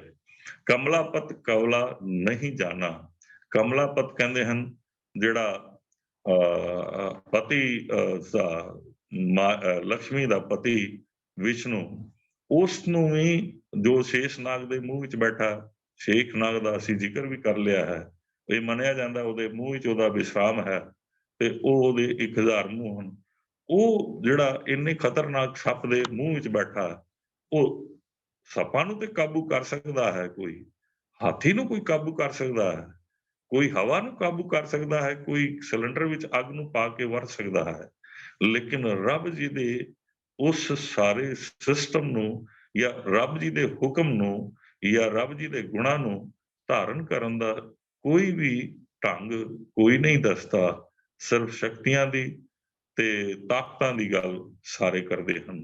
ਕਮਲਾਪਤ ਕਵਲਾ ਨਹੀਂ ਜਾਣਾ। ਕਮਲਾਪਤ ਕਹਿੰਦੇ ਹਨ ਜਿਹੜਾ ਪਤੀ ਲక్ష్ਮੀ ਦਾ ਪਤੀ ਵਿਸ਼ਨੂੰ, ਉਸ ਨੂੰ ਵੀ ਜੋ ਸ਼ੇਸ਼ਨਾਗ ਦੇ ਮੂੰਹ ਵਿੱਚ ਬੈਠਾ, ਸ਼ੇਖਨਾਗ ਦਾ ਅਸੀਂ ਜ਼ਿਕਰ ਵੀ ਕਰ ਲਿਆ ਹੈ, ਇਹ ਮੰਨਿਆ ਜਾਂਦਾ ਉਹਦੇ ਮੂੰਹ ਵਿੱਚ ਉਹਦਾ ਵਿਸ਼ਰਾਮ ਹੈ ਤੇ ਉਹ ਉਹਦੇ 1000 ਮੂੰਹ ਹਨ। ਉਹ ਜਿਹੜਾ ਇੰਨੇ ਖਤਰਨਾਕ ਸੱਪ ਦੇ ਮੂੰਹ ਵਿੱਚ ਬੈਠਾ, ਉਹ ਸੱਪਾਂ ਨੂੰ ਤੇ ਕਾਬੂ ਕਰ ਸਕਦਾ ਹੈ, ਕੋਈ ਹਾਥੀ ਨੂੰ ਕੋਈ ਕਾਬੂ ਕਰ ਸਕਦਾ ਹੈ, ਕੋਈ ਹਵਾ ਨੂੰ ਕਾਬੂ ਕਰ ਸਕਦਾ ਹੈ, ਕੋਈ ਸਿਲੰਡਰ ਵਿੱਚ ਅੱਗ ਨੂੰ ਪਾ ਕੇ ਵਰਤ ਸਕਦਾ ਹੈ, ਲੇਕਿਨ ਰੱਬ ਜੀ ਦੇ ਉਸ ਸਾਰੇ ਸਿਸਟਮ ਨੂੰ ਜਾਂ ਰੱਬ ਜੀ ਦੇ ਹੁਕਮ ਨੂੰ ਜਾਂ ਰੱਬ ਜੀ ਦੇ ਗੁਣਾਂ ਨੂੰ ਧਾਰਨ ਕਰਨ ਦਾ ਕੋਈ ਵੀ ਢੰਗ ਕੋਈ ਨਹੀਂ ਦੱਸਦਾ। ਸਿਰਫ ਸ਼ਕਤੀਆਂ ਦੀ ਤੇ ਤਾਕਤਾਂ ਦੀ ਗੱਲ ਸਾਰੇ ਕਰਦੇ ਹਨ।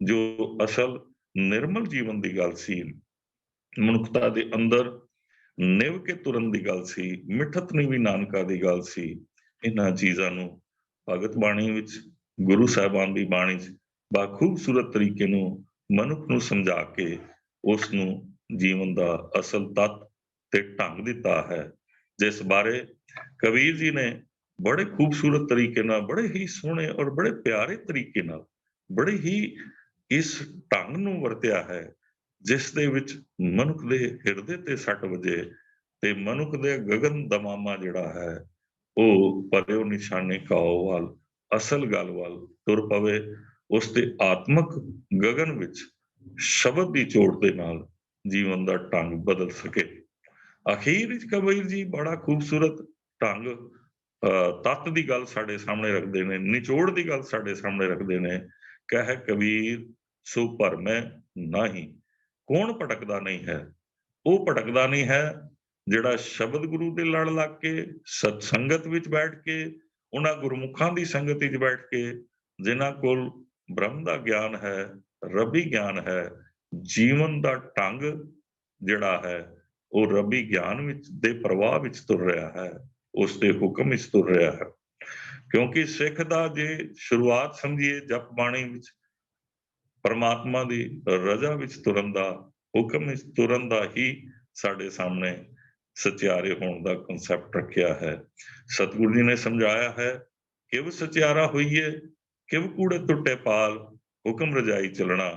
ਜੋ ਅਸਲ ਨਿਰਮਲ ਜੀਵਨ ਦੀ ਗੱਲ ਸੀ, ਮਨੁੱਖਤਾ ਦੇ ਅੰਦਰ ਨਿਭ ਕੇ ਤੁਰਨ ਦੀ ਗੱਲ ਸੀ, ਮਿਠਤ ਨੀ ਵੀ ਨਾਨਕਾ ਦੀ ਗੱਲ ਸੀ। ਇਹਨਾਂ ਚੀਜ਼ਾਂ ਨੂੰ ਭਗਤ ਬਾਣੀ ਵਿੱਚ, ਗੁਰੂ ਸਾਹਿਬਾਨ ਦੀ ਬਾਣੀ 'ਚ ਬਾਖੂਬਸੂਰਤ ਤਰੀਕੇ ਨੂੰ ਮਨੁੱਖ ਨੂੰ ਸਮਝਾ ਕੇ ਉਸ ਨੂੰ ਜੀਵਨ ਦਾ ਅਸਲ ਤੱਤ ਤੇ ਢੰਗ ਦਿੱਤਾ ਹੈ, ਜਿਸ ਬਾਰੇ ਕਬੀਰ ਜੀ ਨੇ ਬੜੇ ਖੂਬਸੂਰਤ ਤਰੀਕੇ ਨਾਲ, ਬੜੇ ਹੀ ਸੋਹਣੇ ਔਰ ਬੜੇ ਪਿਆਰੇ ਤਰੀਕੇ ਨਾਲ, ਬੜੇ ਹੀ ਇਸ ਢੰਗ ਨੂੰ ਵਰਤਿਆ ਹੈ, ਜਿਸ ਦੇ ਵਿੱਚ ਮਨੁੱਖ ਦੇ ਹਿਰਦੇ ਤੇ ਸੱਟ ਵਜੇ ਤੇ ਮਨੁੱਖ ਦੇ ਗਗਨ ਦਮਾਮਾ ਜਿਹੜਾ ਹੈ ਉਹ ਪਰਿਓ ਨਿਸ਼ਾਨੇ ਕਾਓ ਵੱਲ, ਅਸਲ ਗੱਲ ਵੱਲ ਤੁਰ ਪਵੇ, ਉਸ ਦੇ ਆਤਮਕ ਗਗਨ ਵਿੱਚ ਸ਼ਬਦ ਦੀ ਚੋਟ ਦੇ ਨਾਲ ਜੀਵਨ ਦਾ ਢੰਗ ਬਦਲ ਸਕੇ। ਅਖੀਰ ਵਿੱਚ ਕਬੀਰ ਜੀ ਬੜਾ ਖੂਬਸੂਰਤ ਢੰਗ ਤੱਤ ਦੀ ਗੱਲ ਸਾਡੇ ਸਾਹਮਣੇ ਰੱਖਦੇ ਨੇ, ਨਿਚੋੜ ਦੀ ਗੱਲ ਸਾਡੇ ਸਾਹਮਣੇ ਰੱਖਦੇ ਨੇ। ਕਹਿ ਕਬੀਰ ਸੋ ਭਰਮੈ ਨਾਹੀਂ। ਕੌਣ ਭਟਕਦਾ ਨਹੀਂ ਹੈ? ਉਹ ਭਟਕਦਾ ਨਹੀਂ ਹੈ ਜਿਹੜਾ ਸ਼ਬਦ ਗੁਰੂ ਦੇ ਲੜ ਲੱਗ ਕੇ, ਸਤ ਸੰਗਤ ਵਿੱਚ ਬੈਠ ਕੇ, ਉਹਨਾਂ ਗੁਰਮੁਖਾਂ ਦੀ ਸੰਗਤ ਵਿੱਚ ਬੈਠ ਕੇ, ਜਿਨ੍ਹਾਂ ਕੋਲ ਬ੍ਰਹਮ ਦਾ ਗਿਆਨ ਹੈ, ਰੱਬੀ ਗਿਆਨ ਹੈ, ਜੀਵਨ ਦਾ ਢੰਗ ਜਿਹੜਾ ਹੈ ਉਹ ਰੱਬੀ ਗਿਆਨ ਵਿੱਚ ਦੇ ਪ੍ਰਵਾਹ ਵਿੱਚ ਤੁਰ ਰਿਹਾ ਹੈ, ਉਸ ਦੇ ਹੁਕਮ ਵਿੱਚ ਤੁਰ ਰਿਹਾ ਹੈ। ਕਿਉਂਕਿ ਸਿੱਖ ਦਾ ਜੇ ਸ਼ੁਰੂਆਤ ਸਮਝੀਏ ਜਪ ਬਾਣੀ ਵਿੱਚ, ਪਰਮਾਤਮਾ ਦੀ ਰਜ਼ਾ ਵਿੱਚ ਤੁਰਨ ਦਾ, ਹੁਕਮ ਵਿੱਚ ਤੁਰਨ ਦਾ ਹੀ ਸਾਡੇ ਸਾਹਮਣੇ ਸਚਿਆਰੇ ਹੋਣ ਦਾ ਕਨਸੈਪਟ ਰੱਖਿਆ ਹੈ। ਸਤਿਗੁਰੂ ਜੀ ਨੇ ਸਮਝਾਇਆ ਹੈ, ਕਿਵ ਸਚਿਆਰਾ ਹੋਈਏ, ਕਿਵ ਕੂੜੇ ਟੁੱਟੇ ਪਾਲ, ਹੁਕਮ ਰਜਾਈ ਚੱਲਣਾ,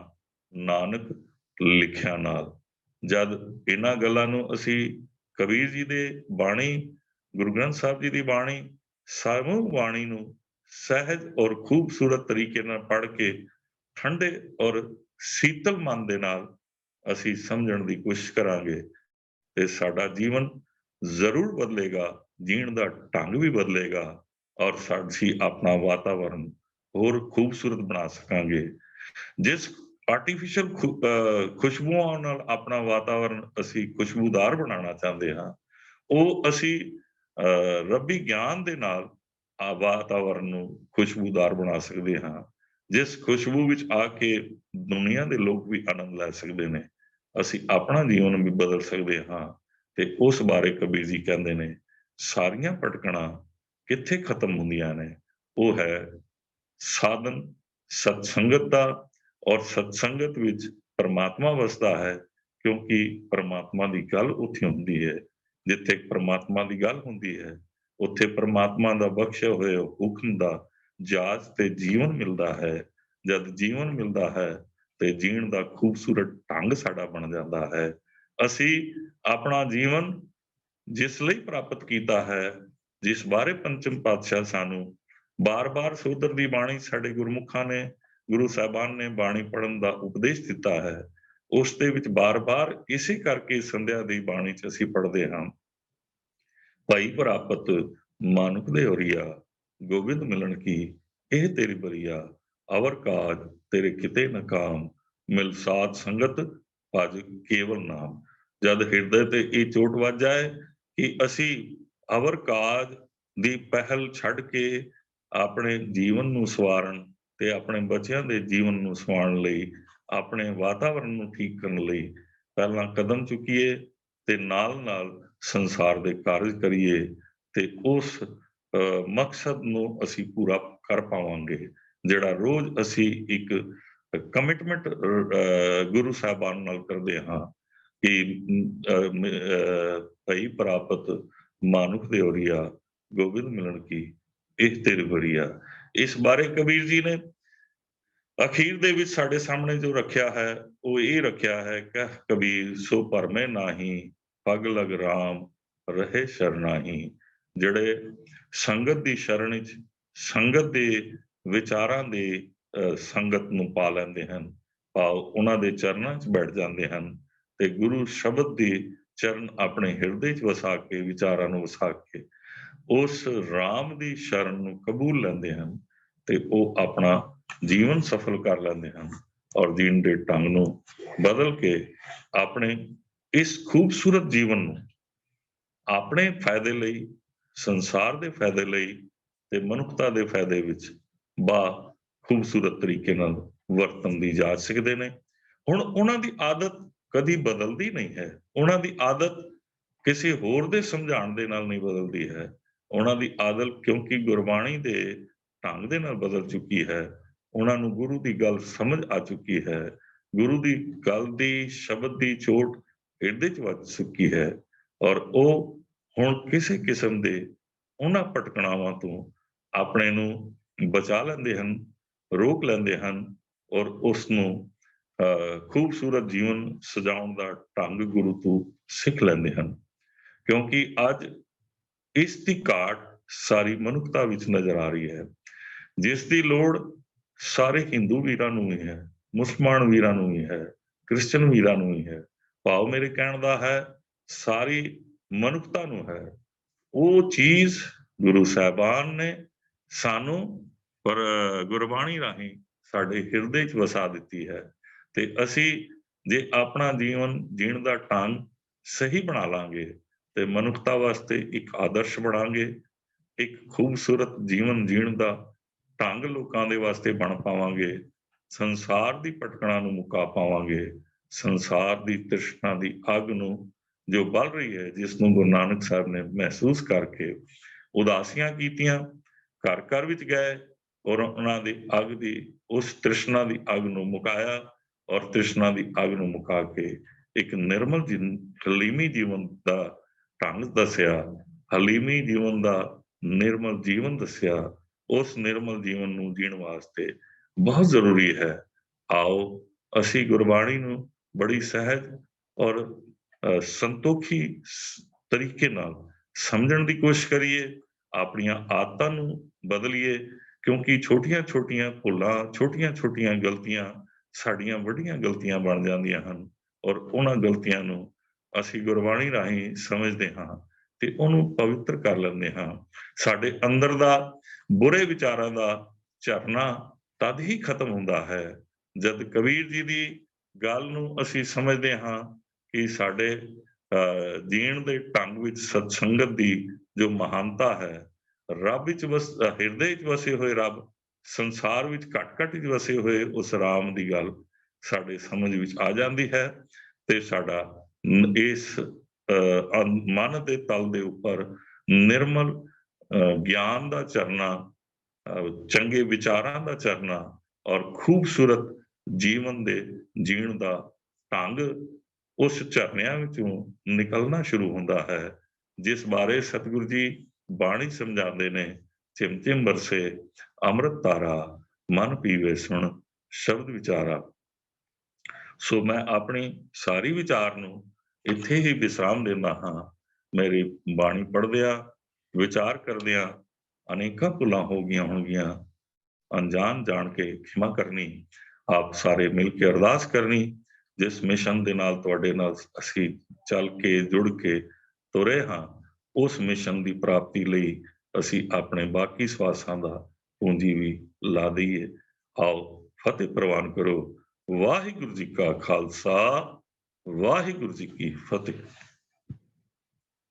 ਨਾਨਕ ਲਿਖਿਆ ਨਾਲ। ਜਦ ਇਹਨਾਂ ਗੱਲਾਂ ਨੂੰ ਅਸੀਂ ਕਬੀਰ ਜੀ ਦੇ ਬਾਣੀ, ਗੁਰੂ ਗ੍ਰੰਥ ਸਾਹਿਬ ਜੀ ਦੀ ਬਾਣੀ, ਸਮੂਹ ਬਾਣੀ ਨੂੰ ਸਹਿਜ ਔਰ ਖੂਬਸੂਰਤ ਤਰੀਕੇ ਨਾਲ ਪੜ੍ਹ ਕੇ ਠੰਡੇ ਔਰ ਸੀਤਲ ਮਨ ਦੇ ਨਾਲ ਅਸੀਂ ਸਮਝਣ ਦੀ ਕੋਸ਼ਿਸ਼ ਕਰਾਂਗੇ ਤੇ ਸਾਡਾ ਜੀਵਨ ਜ਼ਰੂਰ ਬਦਲੇਗਾ, ਜੀਣ ਦਾ ਢੰਗ ਵੀ ਬਦਲੇਗਾ ਔਰ ਸਾਡੀ ਆਪਣਾ ਵਾਤਾਵਰਨ ਹੋਰ ਖੂਬਸੂਰਤ ਬਣਾ ਸਕਾਂਗੇ। ਜਿਸ ਆਰਟੀਫੀਸ਼ੀਅਲ ਖੁਸ਼ਬੂਆਂ ਨਾਲ ਆਪਣਾ ਵਾਤਾਵਰਨ ਅਸੀਂ ਖੁਸ਼ਬੂਦਾਰ ਬਣਾਉਣਾ ਚਾਹੁੰਦੇ ਹਾਂ, ਉਹ ਅਸੀਂ ਰੱਬੀ ਗਿਆਨ ਦੇ ਨਾਲ ਆ ਵਾਤਾਵਰਨ ਨੂੰ ਖੁਸ਼ਬੂਦਾਰ ਬਣਾ ਸਕਦੇ ਹਾਂ, ਜਿਸ ਖੁਸ਼ਬੂ ਵਿੱਚ ਆ ਕੇ ਦੁਨੀਆ ਦੇ ਲੋਕ ਵੀ ਆਨੰਦ ਲੈ ਸਕਦੇ ਨੇ। ਅਸੀਂ ਆਪਣਾ ਜੀਵਨ ਵੀ ਬਦਲ ਸਕਦੇ ਹਾਂ ਤੇ ਉਸ ਬਾਰੇ ਕਬੀਰ ਜੀ ਕਹਿੰਦੇ ਨੇ, ਸਾਰੀਆਂ ਭਟਕਣਾ ਕਿੱਥੇ ਖਤਮ ਹੁੰਦੀਆਂ ਨੇ? ਉਹ ਹੈ ਸਾਧਨ ਸਤਸੰਗਤ ਦਾ, ਔਰ ਸਤਸੰਗਤ ਵਿੱਚ ਪਰਮਾਤਮਾ ਵਸਦਾ ਹੈ, ਕਿਉਂਕਿ ਪਰਮਾਤਮਾ ਦੀ ਗੱਲ ਉੱਥੇ ਹੁੰਦੀ ਹੈ। ਜਿੱਥੇ ਪਰਮਾਤਮਾ ਦੀ ਗੱਲ ਹੁੰਦੀ ਹੈ, ਉੱਥੇ ਪਰਮਾਤਮਾ ਦਾ ਬਖਸ਼ਿਆ ਹੋਇਆ ਹੁਕਮ ਦਾ ਜਾਚ ਤੇ ਜੀਵਨ ਮਿਲਦਾ ਹੈ। ਜਦ ਜੀਵਨ ਮਿਲਦਾ ਹੈ ਤੇ ਜੀਣ ਦਾ ਖੂਬਸੂਰਤ ਢੰਗ ਸਾਡਾ ਬਣ ਜਾਂਦਾ ਹੈ। ਅਸੀਂ ਆਪਣਾ ਜੀਵਨ ਜਿਸ ਲਈ ਪ੍ਰਾਪਤ ਕੀਤਾ ਹੈ, ਜਿਸ ਬਾਰੇ ਪੰਚਮ ਪਾਤਸ਼ਾਹ ਸਾਨੂੰ ਬਾਰ-ਬਾਰ ਸੋਦਰ ਦੀ ਬਾਣੀ, ਸਾਡੇ ਗੁਰਮੁਖਾਂ ਨੇ, ਗੁਰੂ ਸਾਹਿਬਾਨ ਨੇ ਬਾਣੀ ਪੜ੍ਹਨ ਦਾ ਉਪਦੇਸ਼ ਦਿੱਤਾ ਹੈ, ਉਸ ਦੇ ਵਿੱਚ ਬਾਰ-ਬਾਰ ਇਸੇ ਕਰਕੇ ਸੰਧਿਆ ਦੀ ਬਾਣੀ 'ਚ ਅਸੀਂ ਪੜ੍ਹਦੇ ਹਾਂ, ਭਾਈ ਪ੍ਰਾਪਤ ਮਾਨੁਖ ਦੇ ਹੋਰੀਆ, ਗੋਬਿੰਦ ਮਿਲਣ ਕੀ ਇਹ ਤੇਰੀ ਬਰੀਆ, ਅਵਰ ਕਾਜ ਤੇਰੇ ਕਿਤੇ ਨ ਕਾਮ, ਮਿਲ ਸਾਧ ਸੰਗਤ ਭਜ ਕੇਵਲ ਨਾਮ। ਜਦ ਹਿਰਦੇ ਤੇ ਇਹ ਚੋਟ ਵੱਜ ਜਾਏ ਕਿ ਅਸੀਂ ਅਵਰ ਕਾਜ ਦੀ ਪਹਿਲ ਛੱਡ ਕੇ ਆਪਣੇ ਜੀਵਨ ਨੂੰ ਸਵਾਰਨ ਤੇ ਆਪਣੇ ਬੱਚਿਆਂ ਦੇ ਜੀਵਨ ਨੂੰ ਸਵਾਰਨ ਲਈ, ਆਪਣੇ ਵਾਤਾਵਰਣ ਨੂੰ ਠੀਕ ਕਰਨ ਲਈ ਪਹਿਲਾਂ ਕਦਮ ਚੁੱਕੀਏ ਤੇ ਨਾਲ-ਨਾਲ ਸੰਸਾਰ ਦੇ ਕਾਰਜ ਕਰੀਏ ਤੇ ਉਸ ਮਕਸਦ ਨੂੰ ਅਸੀਂ ਪੂਰਾ ਕਰ ਪਾਵਾਂਗੇ, ਜਿਹੜਾ ਰੋਜ਼ ਅਸੀਂ ਇੱਕ ਕਮਿਟਮੈਂਟ ਗੁਰੂ ਸਾਹਿਬਾਨ ਨਾਲ ਕਰਦੇ ਹਾਂ ਕਿ ਭਈ ਪ੍ਰਾਪਤ ਮਾਨੁਖ ਦੇ ਔਰੀਆ ਗੋਬਿੰਦ ਮਿਲਣ ਕੀ ਇਹ ਤੇਰੇ ਬਰੀਆ। ਇਸ ਬਾਰੇ ਕਬੀਰ ਜੀ ਨੇ ਅਖੀਰ ਦੇ ਵਿੱਚ ਸਾਡੇ ਸਾਹਮਣੇ ਜੋ ਰੱਖਿਆ ਹੈ ਉਹ ਇਹ ਰੱਖਿਆ ਹੈ, ਕਹਿ ਕਬੀਰ ਸੋ ਭਰਮੇ ਨਾਹੀ, ਪਗ ਲਗ ਰਾਮ ਰਹੇ ਸ਼ਰਨਾਹੀ। ਜਿਹੜੇ ਸੰਗਤ ਦੀ ਸ਼ਰਨ ਵਿੱਚ, ਸੰਗਤ ਦੇ ਵਿਚਾਰਾਂ ਦੇ ਸੰਗਤ ਨੂੰ ਪਾ ਲੈਂਦੇ ਹਨ, ਭਾਵ ਉਹਨਾਂ ਦੇ ਚਰਨਾਂ 'ਚ ਬੈਠ ਜਾਂਦੇ ਹਨ ਤੇ ਗੁਰੂ ਸ਼ਬਦ ਦੇ ਚਰਨ ਆਪਣੇ ਹਿਰਦੇ 'ਚ ਵਸਾ ਕੇ, ਵਿਚਾਰਾਂ ਨੂੰ ਵਸਾ ਕੇ ਉਸ ਰਾਮ ਦੀ ਸ਼ਰਨ ਨੂੰ ਕਬੂਲ ਲੈਂਦੇ ਹਨ ਤੇ ਉਹ ਆਪਣਾ ਜੀਵਨ ਸਫਲ ਕਰ ਲੈਂਦੇ ਹਨ ਔਰ ਜੀਣ ਦੇ ਢੰਗ ਨੂੰ ਬਦਲ ਕੇ ਆਪਣੇ ਇਸ ਖੂਬਸੂਰਤ ਜੀਵਨ ਨੂੰ ਆਪਣੇ ਫਾਇਦੇ ਲਈ, ਸੰਸਾਰ ਦੇ ਫਾਇਦੇ ਲਈ ਤੇ ਮਨੁੱਖਤਾ ਦੇ ਫਾਇਦੇ ਵਿੱਚ ਖੂਬਸੂਰਤ ਤਰੀਕੇ ਨਾਲ ਵਰਤਣ ਦੀ ਜਾ ਸਕਦੇ ਨੇ। ਹੁਣ ਉਹਨਾਂ ਦੀ ਆਦਤ ਕਦੀ ਬਦਲਦੀ ਨਹੀਂ ਹੈ, ਉਹਨਾਂ ਦੀ ਆਦਤ ਕਿਸੇ ਹੋਰ ਦੇ ਸਮਝਾਉਣ ਦੇ ਨਾਲ ਨਹੀਂ ਬਦਲਦੀ ਹੈ, ਉਹਨਾਂ ਦੀ ਆਦਤ ਕਿਉਂਕਿ ਗੁਰਬਾਣੀ ਦੇ ਢੰਗ ਦੇ ਨਾਲ ਬਦਲ ਚੁੱਕੀ ਹੈ, ਉਹਨਾਂ ਨੂੰ ਗੁਰੂ ਦੀ ਗੱਲ ਸਮਝ ਆ ਚੁੱਕੀ ਹੈ, ਗੁਰੂ ਦੀ ਗੱਲ ਦੀ ਸ਼ਬਦ ਦੀ ਚੋਟ ਹਿਰਦੇ 'ਚ ਵੱਜ ਚੁੱਕੀ ਹੈ ਔਰ ਉਹ ਹੁਣ ਕਿਸੇ ਕਿਸਮ ਦੇ ਉਹਨਾਂ ਭਟਕਣਾਵਾਂ ਤੋਂ ਆਪਣੇ ਨੂੰ ਬਚਾ ਲੈਂਦੇ ਹਨ, ਰੋਕ ਲੈਂਦੇ ਹਨ ਔਰ ਉਸ ਨੂੰ ਖੂਬਸੂਰਤ ਜੀਵਨ ਸਜਾਉਣ ਦਾ ਢੰਗ ਗੁਰੂ ਤੋਂ ਸਿੱਖ ਲੈਂਦੇ ਹਨ। ਕਿਉਂਕਿ ਅੱਜ ਇਸ ਦੀ ਘਾਟ ਸਾਰੀ ਮਨੁੱਖਤਾ ਵਿੱਚ ਨਜ਼ਰ ਆ ਰਹੀ ਹੈ, ਜਿਸ ਦੀ ਲੋੜ ਸਾਰੇ ਹਿੰਦੂ ਵੀਰਾਂ ਨੂੰ ਵੀ ਹੈ, ਮੁਸਲਮਾਨ ਵੀਰਾਂ ਨੂੰ ਵੀ ਹੈ, ਕ੍ਰਿਸਚਨ ਵੀਰਾਂ ਨੂੰ ਵੀ ਹੈ, ਭਾਵ ਮੇਰੇ ਕਹਿਣ ਦਾ ਹੈ ਸਾਰੀ ਮਨੁੱਖਤਾ ਨੂੰ ਹੈ। ਉਹ ਚੀਜ਼ ਗੁਰੂ ਸਾਹਿਬਾਨ ਨੇ ਸਾਨੂੰ ਪਰ ਗੁਰਬਾਣੀ ਰਾਹੀਂ ਸਾਡੇ ਹਿਰਦੇ 'ਚ ਵਸਾ ਦਿੱਤੀ ਹੈ ਤੇ ਅਸੀਂ ਜੇ ਆਪਣਾ ਜੀਵਨ ਜੀਣ ਦਾ ਢੰਗ ਸਹੀ ਬਣਾ ਲਾਂਗੇ ਤੇ ਮਨੁੱਖਤਾ ਵਾਸਤੇ ਇੱਕ ਆਦਰਸ਼ ਬਣਾਂਗੇ, ਇੱਕ ਖੂਬਸੂਰਤ ਜੀਵਨ ਜੀਣ ਦਾ ਢੰਗ ਲੋਕਾਂ ਦੇ ਵਾਸਤੇ ਬਣ ਪਾਵਾਂਗੇ, ਸੰਸਾਰ ਦੀ ਭਟਕਣਾ ਨੂੰ ਮੁਕਾ ਪਾਵਾਂਗੇ, ਸੰਸਾਰ ਦੀ ਤ੍ਰਿਸ਼ਨਾ ਦੀ ਅੱਗ ਨੂੰ ਜੋ ਬਲ ਰਹੀ ਹੈ, ਜਿਸ ਨੂੰ ਗੁਰੂ ਨਾਨਕ ਸਾਹਿਬ ਨੇ ਮਹਿਸੂਸ ਕਰਕੇ ਉਦਾਸੀਆਂ ਕੀਤੀਆਂ, ਘਰ ਘਰ ਵਿੱਚ ਗਏ ਔਰ ਉਹਨਾਂ ਦੀ ਅੱਗ ਦੀ ਉਸ ਤ੍ਰਿਸ਼ਨਾ ਦੀ ਅੱਗ ਨੂੰ ਮੁਕਾਇਆ ਔਰ ਤ੍ਰਿਸ਼ਨਾ ਦੀ ਅੱਗ ਨੂੰ ਮੁਕਾ ਕੇ ਇੱਕ ਨਿਰਮਲ ਹਲੀਮੀ ਜੀਵਨ ਦਾ ਢੰਗ ਦੱਸਿਆ, ਹਲੀਮੀ ਜੀਵਨ ਦਾ ਨਿਰਮਲ ਜੀਵਨ ਦੱਸਿਆ। ਉਸ ਨਿਰਮਲ ਜੀਵਨ ਨੂੰ ਜੀਣ ਵਾਸਤੇ ਬਹੁਤ ਜ਼ਰੂਰੀ ਹੈ। ਆਓ ਅਸੀਂ ਗੁਰਬਾਣੀ ਨੂੰ ਬੜੀ ਸਹਿਜ ਔਰ ਸੰਤੋਖੀ ਤਰੀਕੇ ਨਾਲ ਸਮਝਣ ਦੀ ਕੋਸ਼ਿਸ਼ ਕਰੀਏ, ਆਪਣੀਆਂ ਆਦਤਾਂ ਨੂੰ ਬਦਲੀਏ, ਕਿਉਂਕਿ ਛੋਟੀਆਂ-ਛੋਟੀਆਂ ਭੁੱਲਾਂ, ਛੋਟੀਆਂ-ਛੋਟੀਆਂ ਗਲਤੀਆਂ ਸਾਡੀਆਂ ਵੱਡੀਆਂ ਗਲਤੀਆਂ ਬਣ ਜਾਂਦੀਆਂ ਹਨ ਔਰ ਉਹਨਾਂ ਗਲਤੀਆਂ ਨੂੰ ਅਸੀਂ ਗੁਰਬਾਣੀ ਰਾਹੀਂ ਸਮਝਦੇ ਹਾਂ ਤੇ ਉਹਨੂੰ ਪਵਿੱਤਰ ਕਰ ਲੈਂਦੇ ਹਾਂ। ਸਾਡੇ ਅੰਦਰ ਦਾ ਬੁਰੇ ਵਿਚਾਰਾਂ ਦਾ ਝਰਨਾ ਤਦ ਹੀ ਖਤਮ ਹੁੰਦਾ ਹੈ ਜਦ ਕਬੀਰ ਜੀ ਦੀ ਗੱਲ ਨੂੰ ਅਸੀਂ ਸਮਝਦੇ ਹਾਂ ਕਿ ਸਾਡੇ ਜੀਣ ਦੇ ਢੰਗ ਵਿੱਚ ਸਤਸੰਗਤ ਦੀ ਜੋ ਮਹਾਨਤਾ ਹੈ, ਰੱਬ ਵਿੱਚ ਹਿਰਦੇ ਵਿੱਚ ਵਸੇ ਹੋਏ ਰੱਬ, ਸੰਸਾਰ ਵਿੱਚ ਘਟ-ਘਟ ਵਿੱਚ ਵਸੇ ਹੋਏ ਉਸ ਰਾਮ ਦੀ ਗੱਲ ਸਾਡੇ ਸਮਝ ਵਿੱਚ ਆ ਜਾਂਦੀ ਹੈ ਤੇ ਸਾਡਾ ਇਸ ਮਨ ਦੇ ਤਲ ਦੇ ਉੱਪਰ ਨਿਰਮਲ ਗਿਆਨ ਦਾ ਝਰਨਾ, ਚੰਗੇ ਵਿਚਾਰਾਂ ਦਾ ਝਰਨਾ ਔਰ ਖੂਬਸੂਰਤ ਜੀਵਨ ਦੇ ਜੀਣ ਦਾ ਢੰਗ ਉਸ ਝਰਨਿਆਂ ਵਿੱਚੋਂ ਨਿਕਲਣਾ ਸ਼ੁਰੂ ਹੁੰਦਾ ਹੈ, ਜਿਸ ਬਾਰੇ ਸਤਿਗੁਰੂ ਜੀ ਬਾਣੀ ਸਮਝਾਉਂਦੇ ਨੇ, ਚਿਮ-ਚਿਮ ਬਰਸੇ ਅੰਮ੍ਰਿਤ ਧਾਰਾ, ਮਨ ਪੀਵੇ ਸੁਣ ਸ਼ਬਦ ਵਿਚਾਰਾ। ਸੋ ਮੈਂ ਆਪਣੀ ਸਾਰੀ ਵਿਚਾਰ ਨੂੰ ਇੱਥੇ ਹੀ ਵਿਸਰਾਮ ਦਿੰਦਾ ਹਾਂ। ਮੇਰੀ ਬਾਣੀ ਪੜ੍ਹਦਿਆਂ, ਵਿਚਾਰ ਕਰਦਿਆਂ ਅਨੇਕਾਂ ਭੁੱਲਾਂ ਹੋ ਗਈਆਂ ਹੋਣਗੀਆਂ, ਅਣਜਾਣ ਜਾਣ ਕੇ ਖਿਮਾ ਕਰਨੀ। ਆਪ ਸਾਰੇ ਮਿਲ ਕੇ ਅਰਦਾਸ ਕਰਨੀ, ਜਿਸ ਮਿਸ਼ਨ ਦੇ ਨਾਲ ਤੁਹਾਡੇ ਨਾਲ ਅਸੀਂ ਚੱਲ ਕੇ ਜੁੜ ਕੇ ਤੁਰੇ ਹਾਂ, ਉਸ ਮਿਸ਼ਨ ਦੀ ਪ੍ਰਾਪਤੀ ਲਈ ਅਸੀਂ ਆਪਣੇ ਬਾਕੀ ਸਵਾਸਾਂ ਦਾ ਪੂੰਜੀ ਵੀ ਲਾ ਦਈਏ। ਆਓ ਫਤਿਹ ਪ੍ਰਵਾਨ ਕਰੋ। ਵਾਹਿਗੁਰੂ ਜੀ ਕਾ ਖਾਲਸਾ, ਵਾਹਿਗੁਰੂ ਜੀ ਕੀ ਫਤਿਹ।